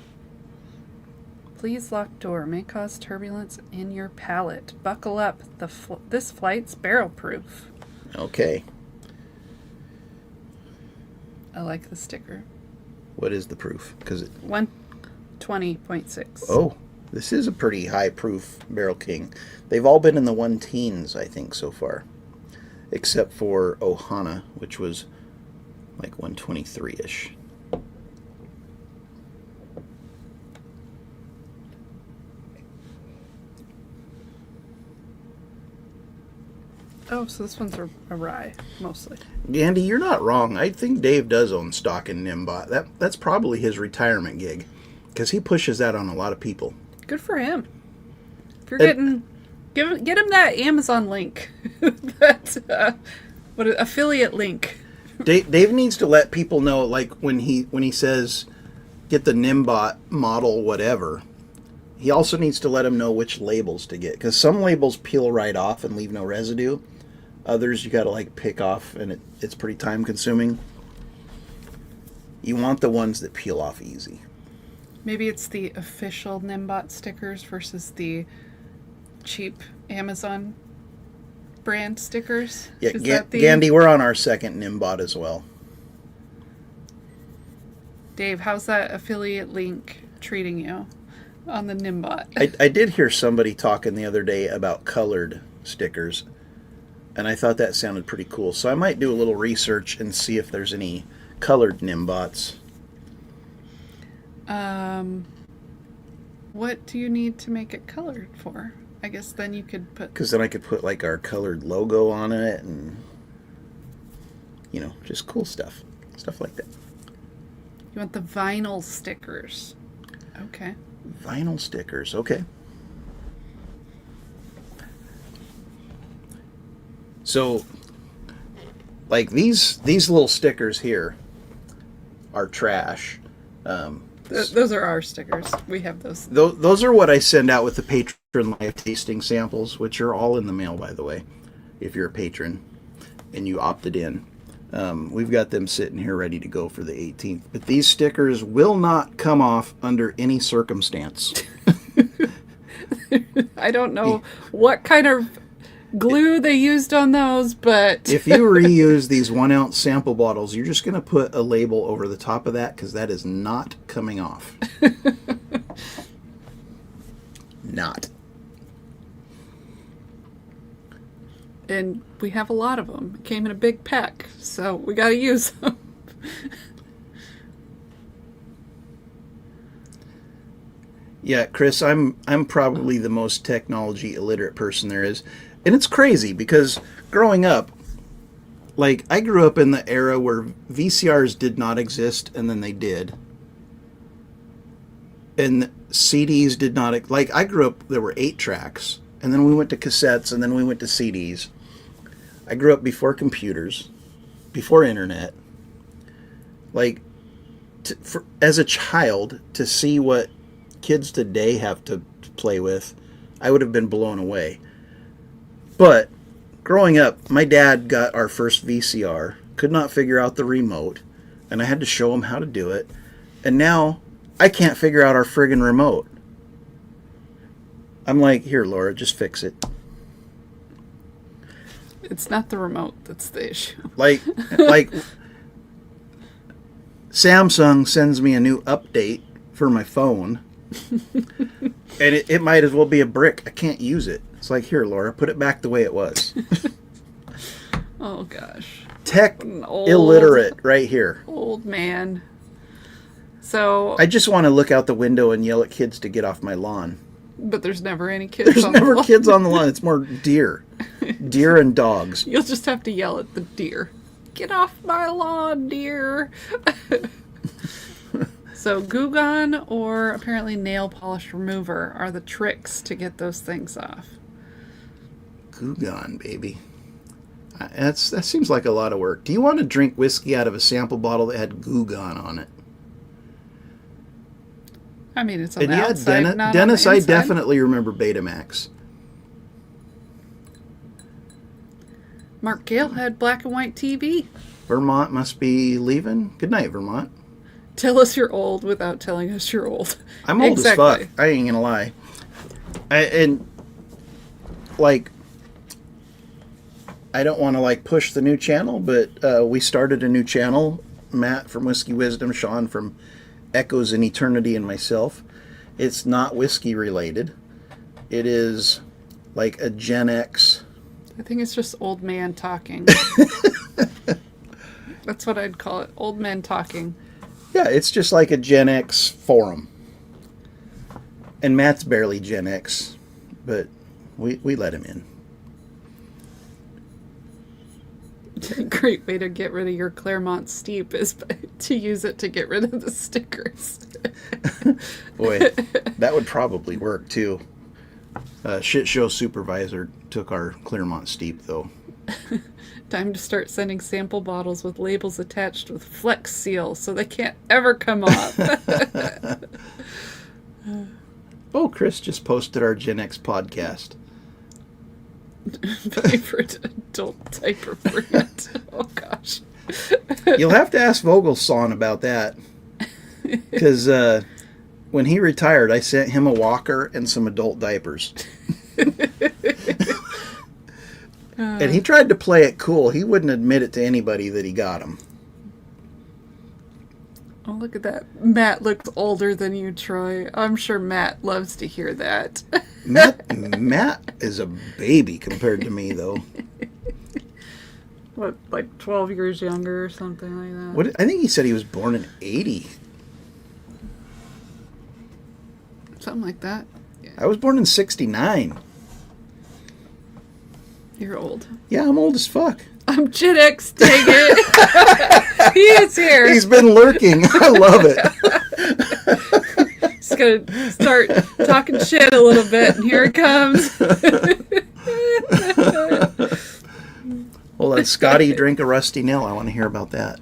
Please lock door. May cause turbulence in your palate. Buckle up. This flight's barrel proof. Okay. I like the sticker. What is the proof? Because 120.6. oh, this is a pretty high proof Barrel King. They've all been in the 110s, I think, so far. Except for Ohana, which was like 123-ish. Oh, so this one's a rye, mostly. Andy, you're not wrong. I think Dave does own stock in Nimbot. That's probably his retirement gig, because he pushes that on a lot of people. Good for him. If you're get him that Amazon link, that affiliate link. Dave needs to let people know, like when he says get the Nimbot model whatever. He also needs to let them know which labels to get, because some labels peel right off and leave no residue. Others you got to like pick off, and it's pretty time consuming. You want the ones that peel off easy. Maybe it's the official Nimbot stickers versus the cheap Amazon brand stickers. Yeah, Is that Gandhi, we're on our second Nimbot as well. Dave, how's that affiliate link treating you on the Nimbot? I did hear somebody talking the other day about colored stickers. And I thought that sounded pretty cool. So I might do a little research and see if there's any colored Nimbots. What do you need to make it colored for? I guess then you could put... Because then I could put like our colored logo on it and, just cool stuff. Stuff like that. You want the vinyl stickers. Okay. Vinyl stickers, okay. So, like these little stickers here are trash. Those are our stickers. We have those. Those are what I send out with the patron live tasting samples, which are all in the mail, by the way, if you're a patron and you opted in. We've got them sitting here ready to go for the 18th. But these stickers will not come off under any circumstance. I don't know what kind of glue they used on those, but... If you reuse these 1 ounce sample bottles, you're just going to put a label over the top of that because that is not coming off. Not. And we have a lot of them. It came in a big pack, so we got to use them. Yeah, Chris, I'm probably the most technology illiterate person there is. And it's crazy because growing up, like I grew up in the era where VCRs did not exist and then they did. And CDs did not, like I grew up, there were 8 tracks and then we went to cassettes and then we went to CDs. I grew up before computers, before internet. Like, as a child, to see what kids today have to play with, I would have been blown away. But growing up, my dad got our first VCR, could not figure out the remote, and I had to show him how to do it. And now I can't figure out our friggin' remote. I'm like, here, Laura, just fix it. It's not the remote that's the issue. Like Samsung sends me a new update for my phone, and it might as well be a brick. I can't use it. It's like, here, Laura, put it back the way it was. Oh, gosh. Tech illiterate right here. Old man. So... I just want to look out the window and yell at kids to get off my lawn. But there's never any kids There's on the never lawn. kids on the lawn. It's more deer. Deer and dogs. You'll just have to yell at the deer. Get off my lawn, deer. So Goo Gone or apparently nail polish remover are the tricks to get those things off. Goo Gone, baby. That seems like a lot of work. Do you want to drink whiskey out of a sample bottle that had Goo Gone on it? I mean, it's on And the yeah, outside, not Dennis, on the I inside. definitely remember Betamax. Mark Gale had black and white TV. Vermont must be leaving. Good night, Vermont. Tell us you're old without telling us you're old. I'm old Exactly. as fuck. I ain't gonna lie. I don't want to push the new channel, but we started a new channel. Matt from Whiskey Wisdom, Sean from Echoes in Eternity, and myself. It's not whiskey related. It is like a Gen X. I think it's just old man talking. That's what I'd call it. Old men talking. Yeah, it's just like a Gen X forum. And Matt's barely Gen X, but we let him in. Great way to get rid of your Claremont Steep is to use it to get rid of the stickers. Boy, that would probably work too. Shit show supervisor took our Claremont Steep though. Time to start sending sample bottles with labels attached with Flex Seal so they can't ever come off. Oh, Chris just posted our Gen X podcast. Favorite adult diaper brand. Oh gosh. You'll have to ask Vogelson about that. Because when he retired, I sent him a walker and some adult diapers. And he tried to play it cool. He wouldn't admit it to anybody that he got them. Oh, look at that. Matt looked older than you, Troy. I'm sure Matt loves to hear that. Matt is a baby compared to me, though. what, like 12 years younger or something like that. What? I think he said he was born in 80. Something like that. Yeah. I was born in 69. You're old. Yeah, I'm old as fuck. I'm Gen X, dang it. He is here. He's been lurking. I love it. Just gonna start talking shit a little bit, and here it comes. Well, let Scotty drink a rusty nail. I want to hear about that.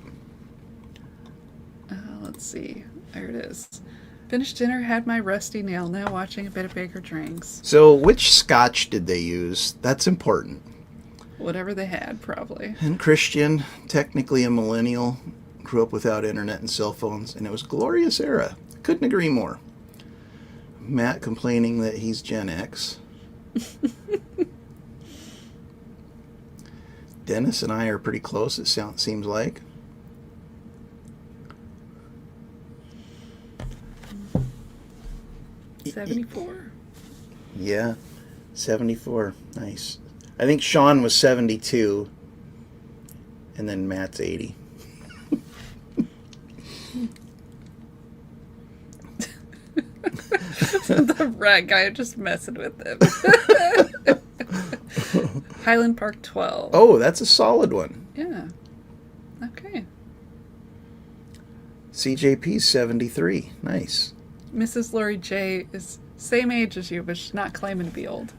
Let's see. There it is. Finished dinner, had my rusty nail. Now watching a bit of Baker Drinks. So, which scotch did they use? That's important. Whatever they had, probably. And Christian, technically a millennial, grew up without internet and cell phones, and it was a glorious era. Couldn't agree more. Matt complaining that he's Gen X. Dennis and I are pretty close, it seems like. $74. Yeah, 74. Nice. I think Sean was 72, and then Matt's 80. The rat guy just messing with him. Highland Park 12. Oh, that's a solid one. Yeah. Okay. CJP's 73. Nice. Mrs. Lori J is same age as you, but she's not claiming to be old.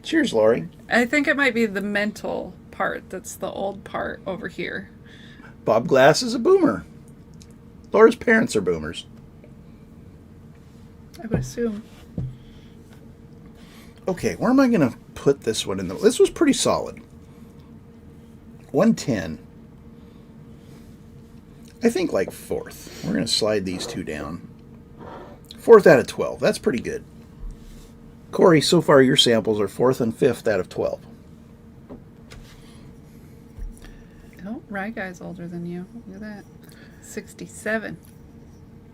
Cheers, Lori. I think it might be the mental part that's the old part over here. Bob Glass is a boomer. Laura's parents are boomers. I would assume. Okay, where am I going to put this one in? This was pretty solid. 110. I think like fourth. We're going to slide these two down. Fourth out of 12. That's pretty good. Corey, so far your samples are fourth and fifth out of 12. Oh, Rye Guy's older than you. Look at that. 67.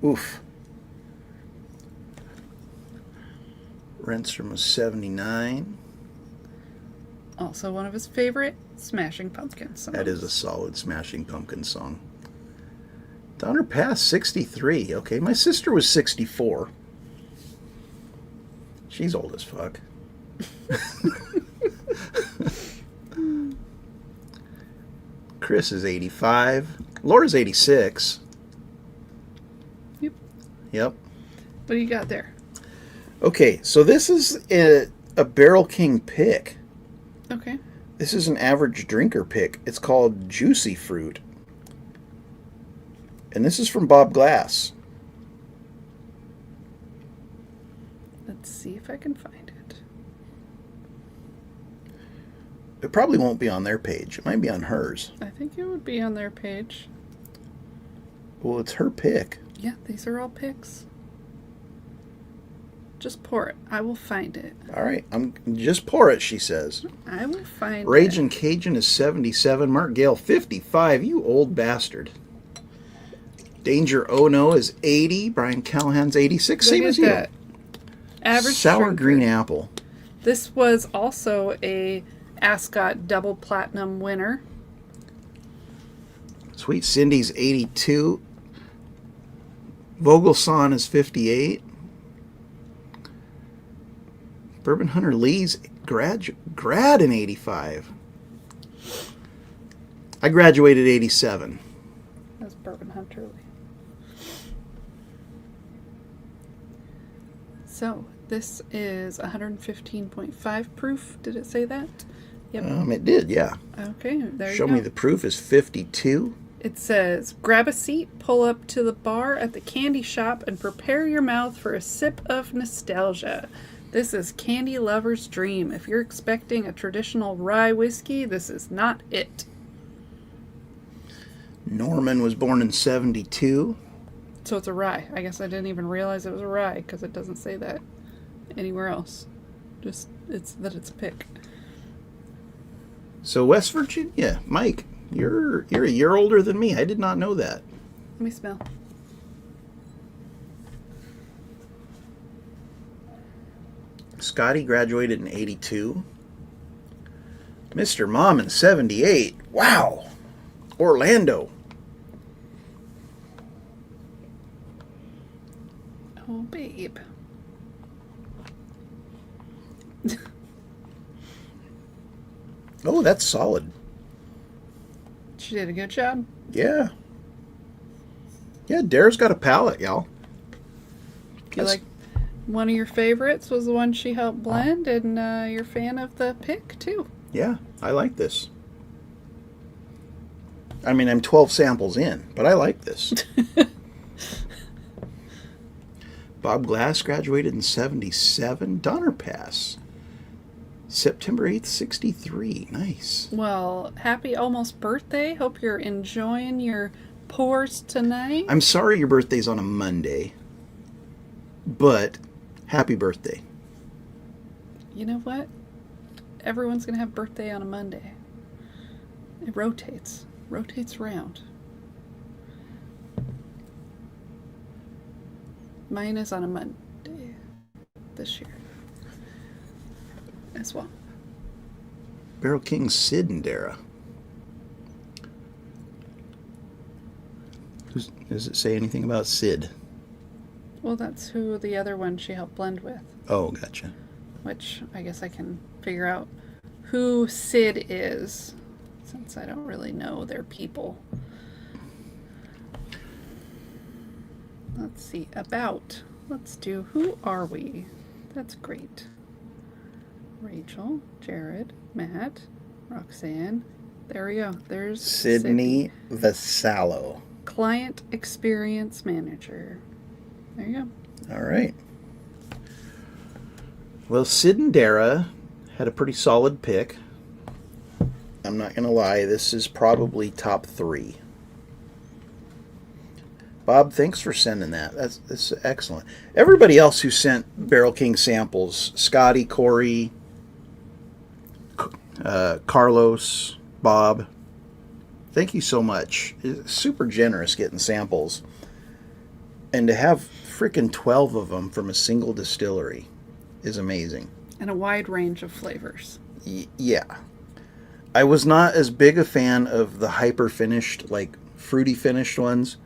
Oof. Renstrom was 79. Also one of his favorite Smashing Pumpkins songs. That is a solid Smashing Pumpkins song. Donner Pass, 63. Okay, my sister was 64. She's old as fuck. Chris is 85. Laura's 86. Yep. Yep. What do you got there? Okay, so this is a Barrel King pick. Okay. This is an average drinker pick. It's called Juicy Fruit. And this is from Bob Glass. Let's see if I can find it. It probably won't be on their page. It might be on hers. I think it would be on their page. Well, it's her pick. Yeah, these are all picks. Just pour it. I will find it. All right, just pour it, she says. I will find it. Ragin' Cajun is 77. Mark Gale, 55. You old bastard. Danger Oh No is 80. Brian Callahan's 86. Look Same at as you. that. Average Sour drinker. green apple. This was also a Ascot double platinum winner. Sweet Cindy's 82. Vogelson is 58. Bourbon Hunter Lee's grad in 85. I graduated 87. That's Bourbon Hunter Lee. So, this is 115.5 proof. Did it say that? Yep. It did, yeah. Okay, there Show you go. me the proof is 52. It says, grab a seat, pull up to the bar at the candy shop, and prepare your mouth for a sip of nostalgia. This is Candy Lover's Dream. If you're expecting a traditional rye whiskey, this is not it. Norman was born in 72. So it's a rye. I guess I didn't even realize it was a rye because it doesn't say that anywhere else. Just it's a pick. So West Virginia, Mike, you're a year older than me. I did not know that. Let me smell. Scotty graduated in 82. Mr. Mom in 78. Wow. Orlando. Oh, babe. Oh, that's solid. She did a good job. Yeah. Yeah, Dara's got a palate, y'all. You like one of your favorites was the one she helped blend, and you're a fan of the pick, too. Yeah, I like this. I mean, I'm 12 samples in, but I like this. Bob Glass graduated in 77. Donner Pass. September 8th, 63. Nice. Well, happy almost birthday. Hope you're enjoying your pours tonight. I'm sorry your birthday's on a Monday, but happy birthday. You know what? Everyone's going to have birthday on a Monday. It rotates round. Mine is on a Monday this year as well. Barrel King Sid and Dara. Does it say anything about Sid? Well, that's who the other one she helped blend with. Oh, gotcha. Which I guess I can figure out who Sid is, since I don't really know their people. Let's see, about. Let's do Who Are We? That's great. Rachel, Jared, Matt, Roxanne. There we go. There's Sydney Vasallo. Client Experience Manager. There you go. All right. Well, Sid and Dara had a pretty solid pick. I'm not going to lie, this is probably top 3. Bob, thanks for sending that. That's excellent. Everybody else who sent Barrel King samples, Scotty, Corey, Carlos, Bob, thank you so much. It's super generous getting samples. And to have freaking 12 of them from a single distillery is amazing. And a wide range of flavors. Yeah. I was not as big a fan of the hyper finished, like fruity finished ones,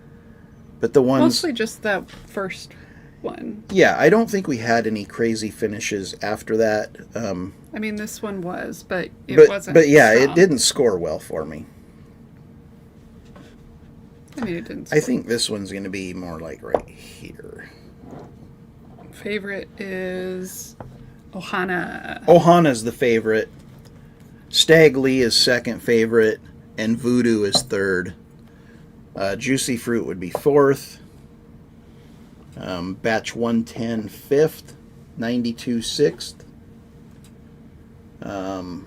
but the ones... Mostly just that first one. Yeah, I don't think we had any crazy finishes after that. I mean, this one was, but it wasn't But yeah, strong. it didn't score well for me. I mean, it didn't. I think this one's going to be more like right here. Favorite is Ohana. Ohana's the favorite. Stag Lee is second favorite, and Voodoo is third. Juicy Fruit would be fourth. Batch 110 fifth. 92 sixth. What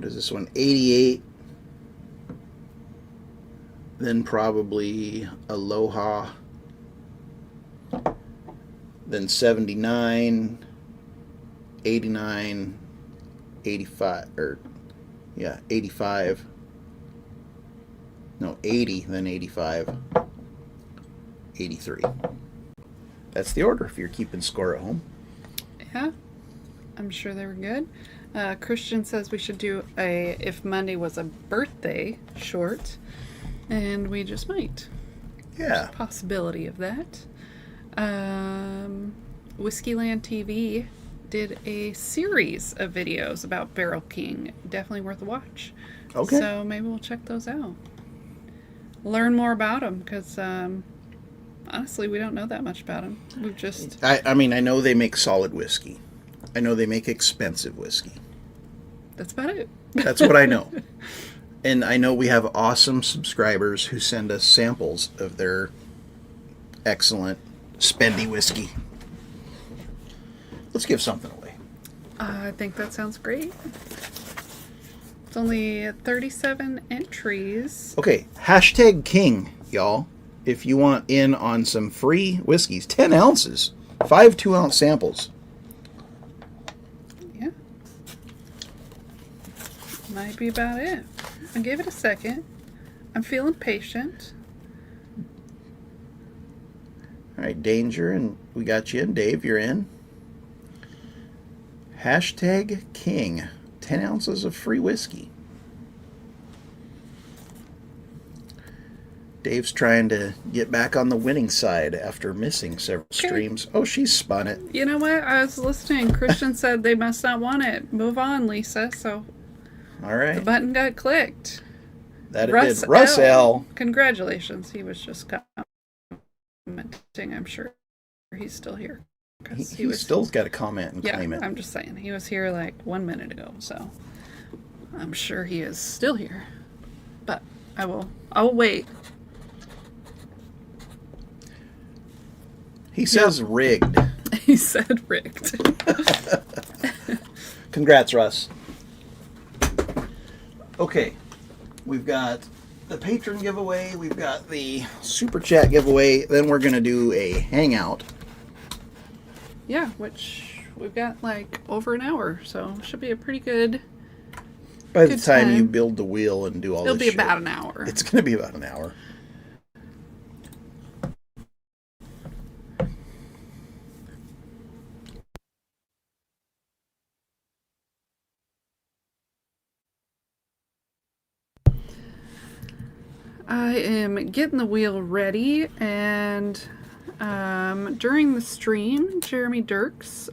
is this one? 88. Then probably Aloha. Then 79. 89. 85. 85. No, 80, then 85. 83. That's the order if you're keeping score at home. Yeah, I'm sure they were good. Christian says we should do a If Monday Was a Birthday short, and we just might. Yeah. There's a possibility of that. Whiskeyland TV did a series of videos about Barrel King. Definitely worth a watch. Okay. So maybe we'll check those out. Learn more about them, because honestly, we don't know that much about them. We've just... I mean, I know they make solid whiskey. I know they make expensive whiskey. That's about it. That's what I know. And I know we have awesome subscribers who send us samples of their excellent spendy whiskey. Let's give something away. I think that sounds great. It's only 37 entries. Okay, hashtag King, y'all. If you want in on some free whiskeys, 10 ounces, 5 2-ounce samples. Yeah. Might be about it. I'll give it a second. I'm feeling patient. All right, Danger, and we got you in. Dave, you're in. Hashtag King, 10 ounces of free whiskey. Dave's trying to get back on the winning side after missing several streams. Oh, she's spun it. You know what? I was listening. Christian said they must not want it. Move on, Lisa. So All right. the button got clicked. That it did. Russ L. Congratulations. He was just commenting. I'm sure he's still here. He still's got to comment and claim it. I'm just saying. He was here like 1 minute ago, so I'm sure he is still here. But I will wait. He says rigged. He said rigged. Congrats, Russ. Okay. We've got the patron giveaway. We've got the super chat giveaway. Then we're going to do a hangout. Yeah, which we've got like over an hour, so should be a pretty good. By the time you build the wheel and do all this it'll be shit, about an hour. It's going to be about an hour. I am getting the wheel ready, and during the stream, Jeremy Dirks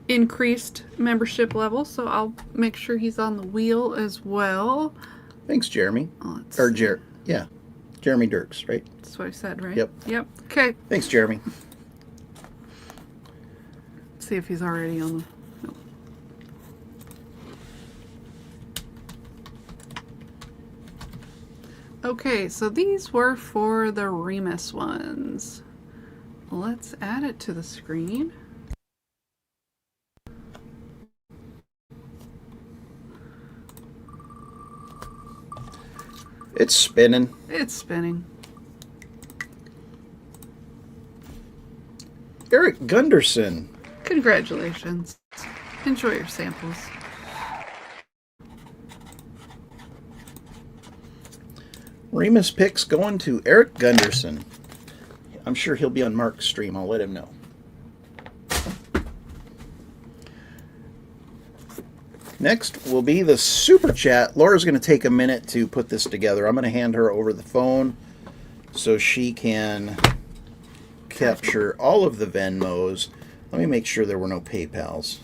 increased membership level, so I'll make sure he's on the wheel as well. Thanks, Jeremy. Jeremy Dirks, right? That's what I said, right? Yep. Okay. Thanks, Jeremy. Let's see if he's already on the... Nope. Okay, so these were for the Remus ones. Let's add it to the screen. It's spinning. It's spinning. Eric Gunderson. Congratulations. Enjoy your samples. Remus picks going to Eric Gunderson. I'm sure he'll be on Mark's stream. I'll let him know. Next will be the super chat. Laura's going to take a minute to put this together. I'm going to hand her over the phone so she can capture all of the Venmos. Let me make sure there were no PayPals.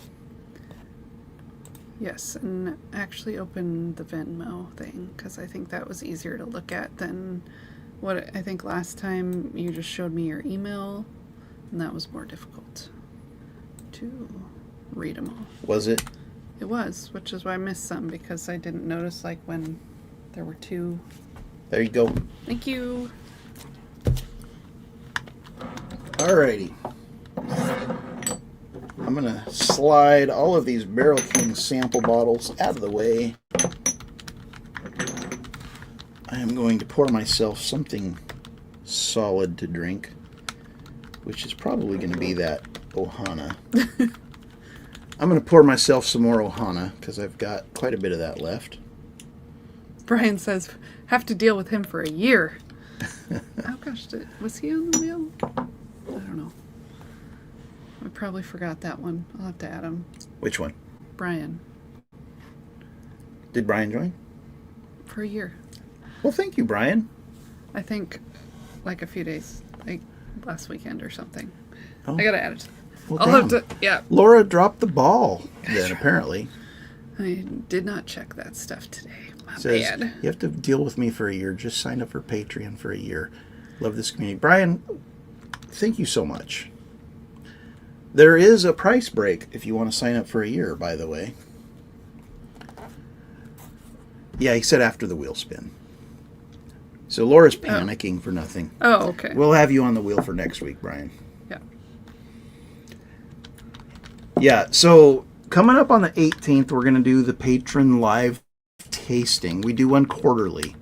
Yes, and actually open the Venmo thing, because I think that was easier to look at than what I think last time you just showed me your email, and that was more difficult to read them all. Was it? It was, which is why I missed some, because I didn't notice like when there were two. There you go. Thank you. Alrighty. I'm going to slide all of these Barrel King sample bottles out of the way. I am going to pour myself something solid to drink, which is probably going to be that Ohana. I'm going to pour myself some more Ohana because I've got quite a bit of that left. Brian says, have to deal with him for a year. Oh gosh, was he on the wheel? I don't know. I probably forgot that one. I'll have to add him. Which one? Brian. Did Brian join? For a year. Well, thank you, Brian. I think like a few days, like last weekend or something. Oh. I gotta add it. Well, I'll have to, yeah. Laura dropped the ball then, apparently. I did not check that stuff today. My Says, bad. you have to deal with me for a year. Just sign up for Patreon for a year. Love this community. Brian, thank you so much. There is a price break if you want to sign up for a year, by the way. Yeah, he said after the wheel spin. So Laura's panicking for nothing. Oh, okay. We'll have you on the wheel for next week, Brian. Yeah. Yeah, so coming up on the 18th, we're going to do the patron live tasting. We do one quarterly.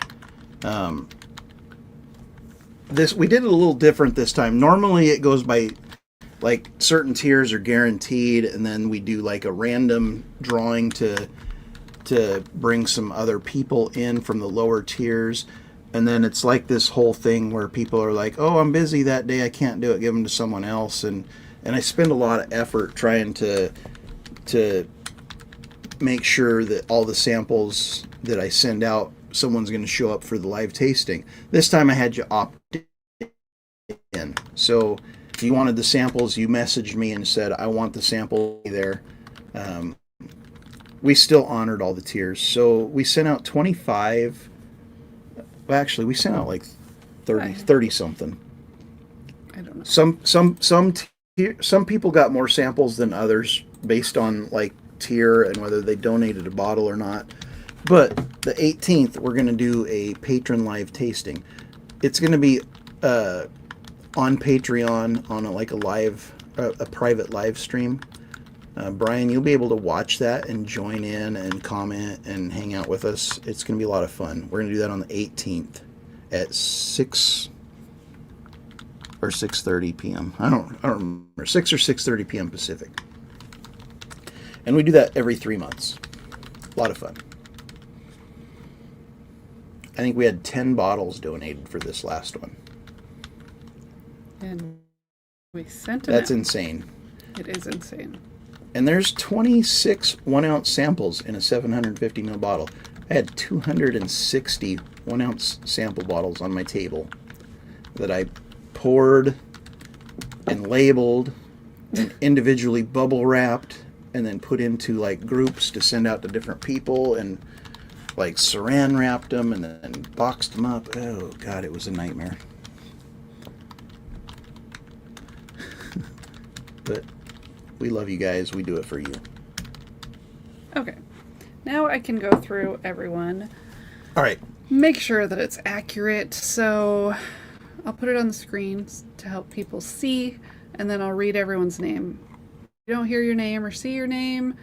We did it a little different this time. Normally it goes by like certain tiers are guaranteed, and then we do like a random drawing to bring some other people in from the lower tiers. And then it's like this whole thing where people are like, oh, I'm busy that day, I can't do it, give them to someone else. And I spend a lot of effort trying to make sure that all the samples that I send out, someone's going to show up for the live tasting. This time I had you opt in. So if you wanted the samples, you messaged me and said, I want the sample there. We still honored all the tiers. So we sent out 25. Well, actually, we sent out like 30 something. I don't know. Some people got more samples than others based on like tier and whether they donated a bottle or not. But the 18th, we're going to do a patron live tasting. It's going to be on Patreon on a private live stream. Brian, you'll be able to watch that and join in and comment and hang out with us. It's going to be a lot of fun. We're going to do that on the 18th at 6 or 6:30 p.m. I don't remember. 6 or 6:30 p.m. Pacific. And we do that every 3 months. A lot of fun. I think we had 10 bottles donated for this last one. And we sent it. That's insane. It is insane. And there's 26 1-ounce samples in a 750 ml bottle. I had 260 1-ounce sample bottles on my table that I poured and labeled and individually bubble wrapped and then put into like groups to send out to different people and like saran wrapped them and then boxed them up. Oh God, it was a nightmare. But we love you guys. We do it for you. Okay. Now I can go through everyone. All right. Make sure that it's accurate. So I'll put it on the screen to help people see, and then I'll read everyone's name. If you don't hear your name or see your name,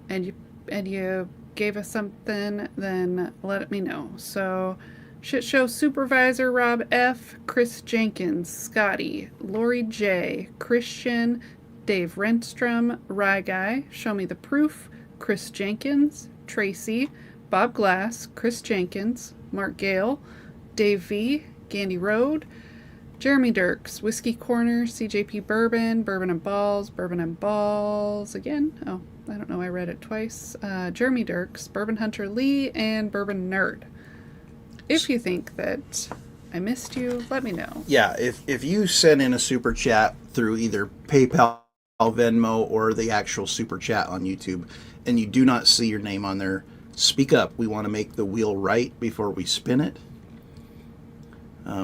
and you gave us something, then let me know. So, Shit Show Supervisor Rob F, Chris Jenkins, Scotty, Lori J, Christian, Dave Renstrom, Rye Guy, Show Me the Proof, Chris Jenkins, Tracy, Bob Glass, Chris Jenkins, Mark Gale, Dave V, Gandy Road, Jeremy Dirks, Whiskey Corner, CJP Bourbon, Bourbon and Balls again. Oh, I don't know, I read it twice. Jeremy Dirks, Bourbon Hunter Lee, and Bourbon Nerd. If you think that I missed you, let me know. Yeah, if you send in a super chat through either PayPal, Venmo, or the actual super chat on YouTube, and you do not see your name on there, speak up. We want to make the wheel right before we spin it.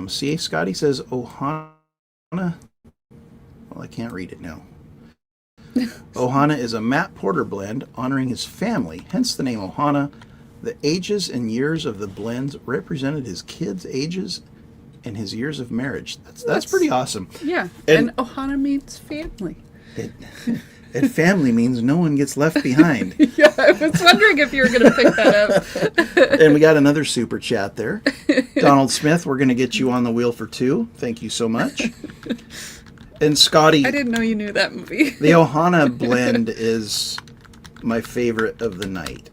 C.A. Scotty says Ohana. Well, I can't read it now. Ohana is a Matt Porter blend honoring his family, hence the name Ohana. The ages and years of the blends represented his kids' ages and his years of marriage. That's pretty awesome. Yeah, and Ohana means family. And family means no one gets left behind. Yeah, I was wondering if you were going to pick that up. And we got another super chat there. Donald Smith, we're going to get you on the wheel for 2. Thank you so much. And Scotty. I didn't know you knew that movie. The Ohana blend is my favorite of the night.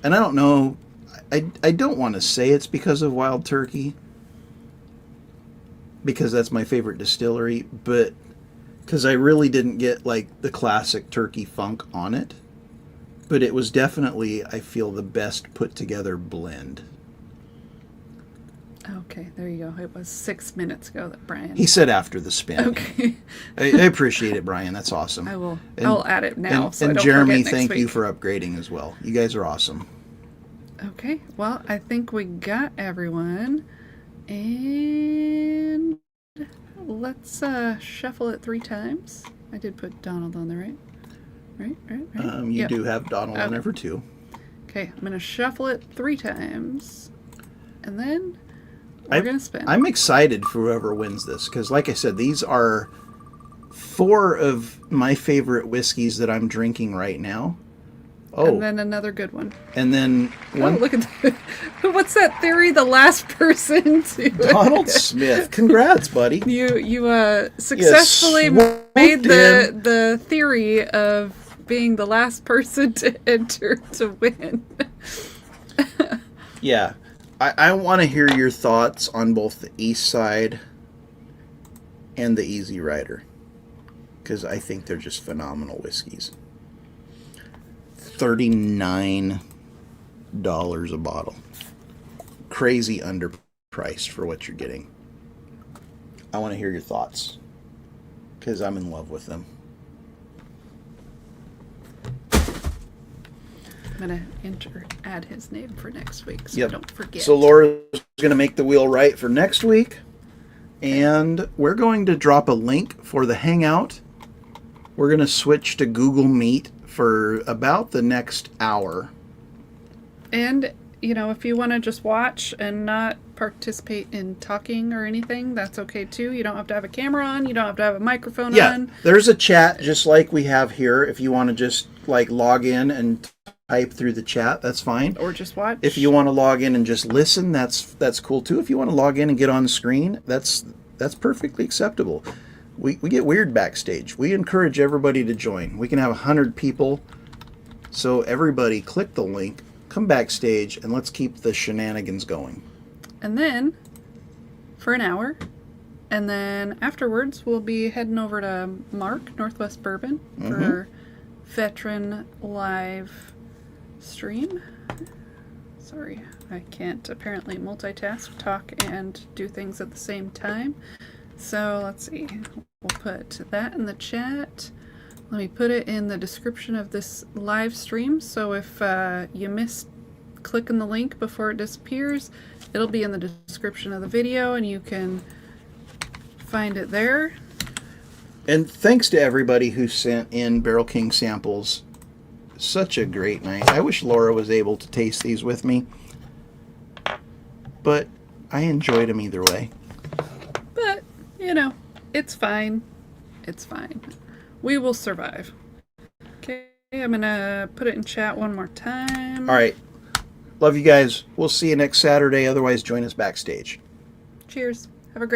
And I don't know, I don't want to say it's because of Wild Turkey, because that's my favorite distillery, but because I really didn't get like the classic turkey funk on it. But it was definitely, I feel, the best put together blend. Okay, there you go. It was 6 minutes ago that Brian... He said after the spin. Okay. I appreciate it, Brian. That's awesome. I will. I'll add it now. And Jeremy, thank you for upgrading as well. You guys are awesome. Okay, well, I think we got everyone. And let's shuffle it 3 times. I did put Donald on there, right? Right? You do have Donald on there for 2. Okay, I'm going to shuffle it 3 times. And then we're going to spin. I'm excited for whoever wins this, because like I said, these are 4 of my favorite whiskeys that I'm drinking right now. Oh. And then another good one. And then one. Oh, look at that. What's that theory? The last person to... Donald Smith. Congrats, buddy. You successfully made the theory of being the last person to enter to win. Yeah. I want to hear your thoughts on both the East Side and the Easy Rider, because I think they're just phenomenal whiskeys. $39 a bottle. Crazy underpriced for what you're getting. I want to hear your thoughts because I'm in love with them. I'm going to add his name for next week so I don't forget. So Laura's going to make the wheel right for next week. And we're going to drop a link for the Hangout. We're going to switch to Google Meet for about the next hour. And, you know, if you want to just watch and not participate in talking or anything, that's okay too. You don't have to have a camera on. You don't have to have a microphone on. There's a chat just like we have here. If you want to just like log in and type through the chat, that's fine. Or just watch. If you want to log in and just listen, that's cool too. If you want to log in and get on the screen, that's perfectly acceptable. We get weird backstage. We encourage everybody to join. We can have 100 people. So everybody click the link, come backstage, and let's keep the shenanigans going. And then for an hour, and then afterwards we'll be heading over to Mark, Northwest Bourbon, for Veteran Live stream. Sorry, I can't apparently multitask, talk, and do things at the same time. So let's see. We'll put that in the chat. Let me put it in the description of this live stream. So if you missed clicking the link before it disappears, it'll be in the description of the video and you can find it there. And thanks to everybody who sent in Barrel King samples. Such a great night. I wish Laura was able to taste these with me, but I enjoyed them either way. But, you know, it's fine. It's fine. We will survive. Okay, I'm going to put it in chat one more time. All right. Love you guys. We'll see you next Saturday. Otherwise, join us backstage. Cheers. Have a great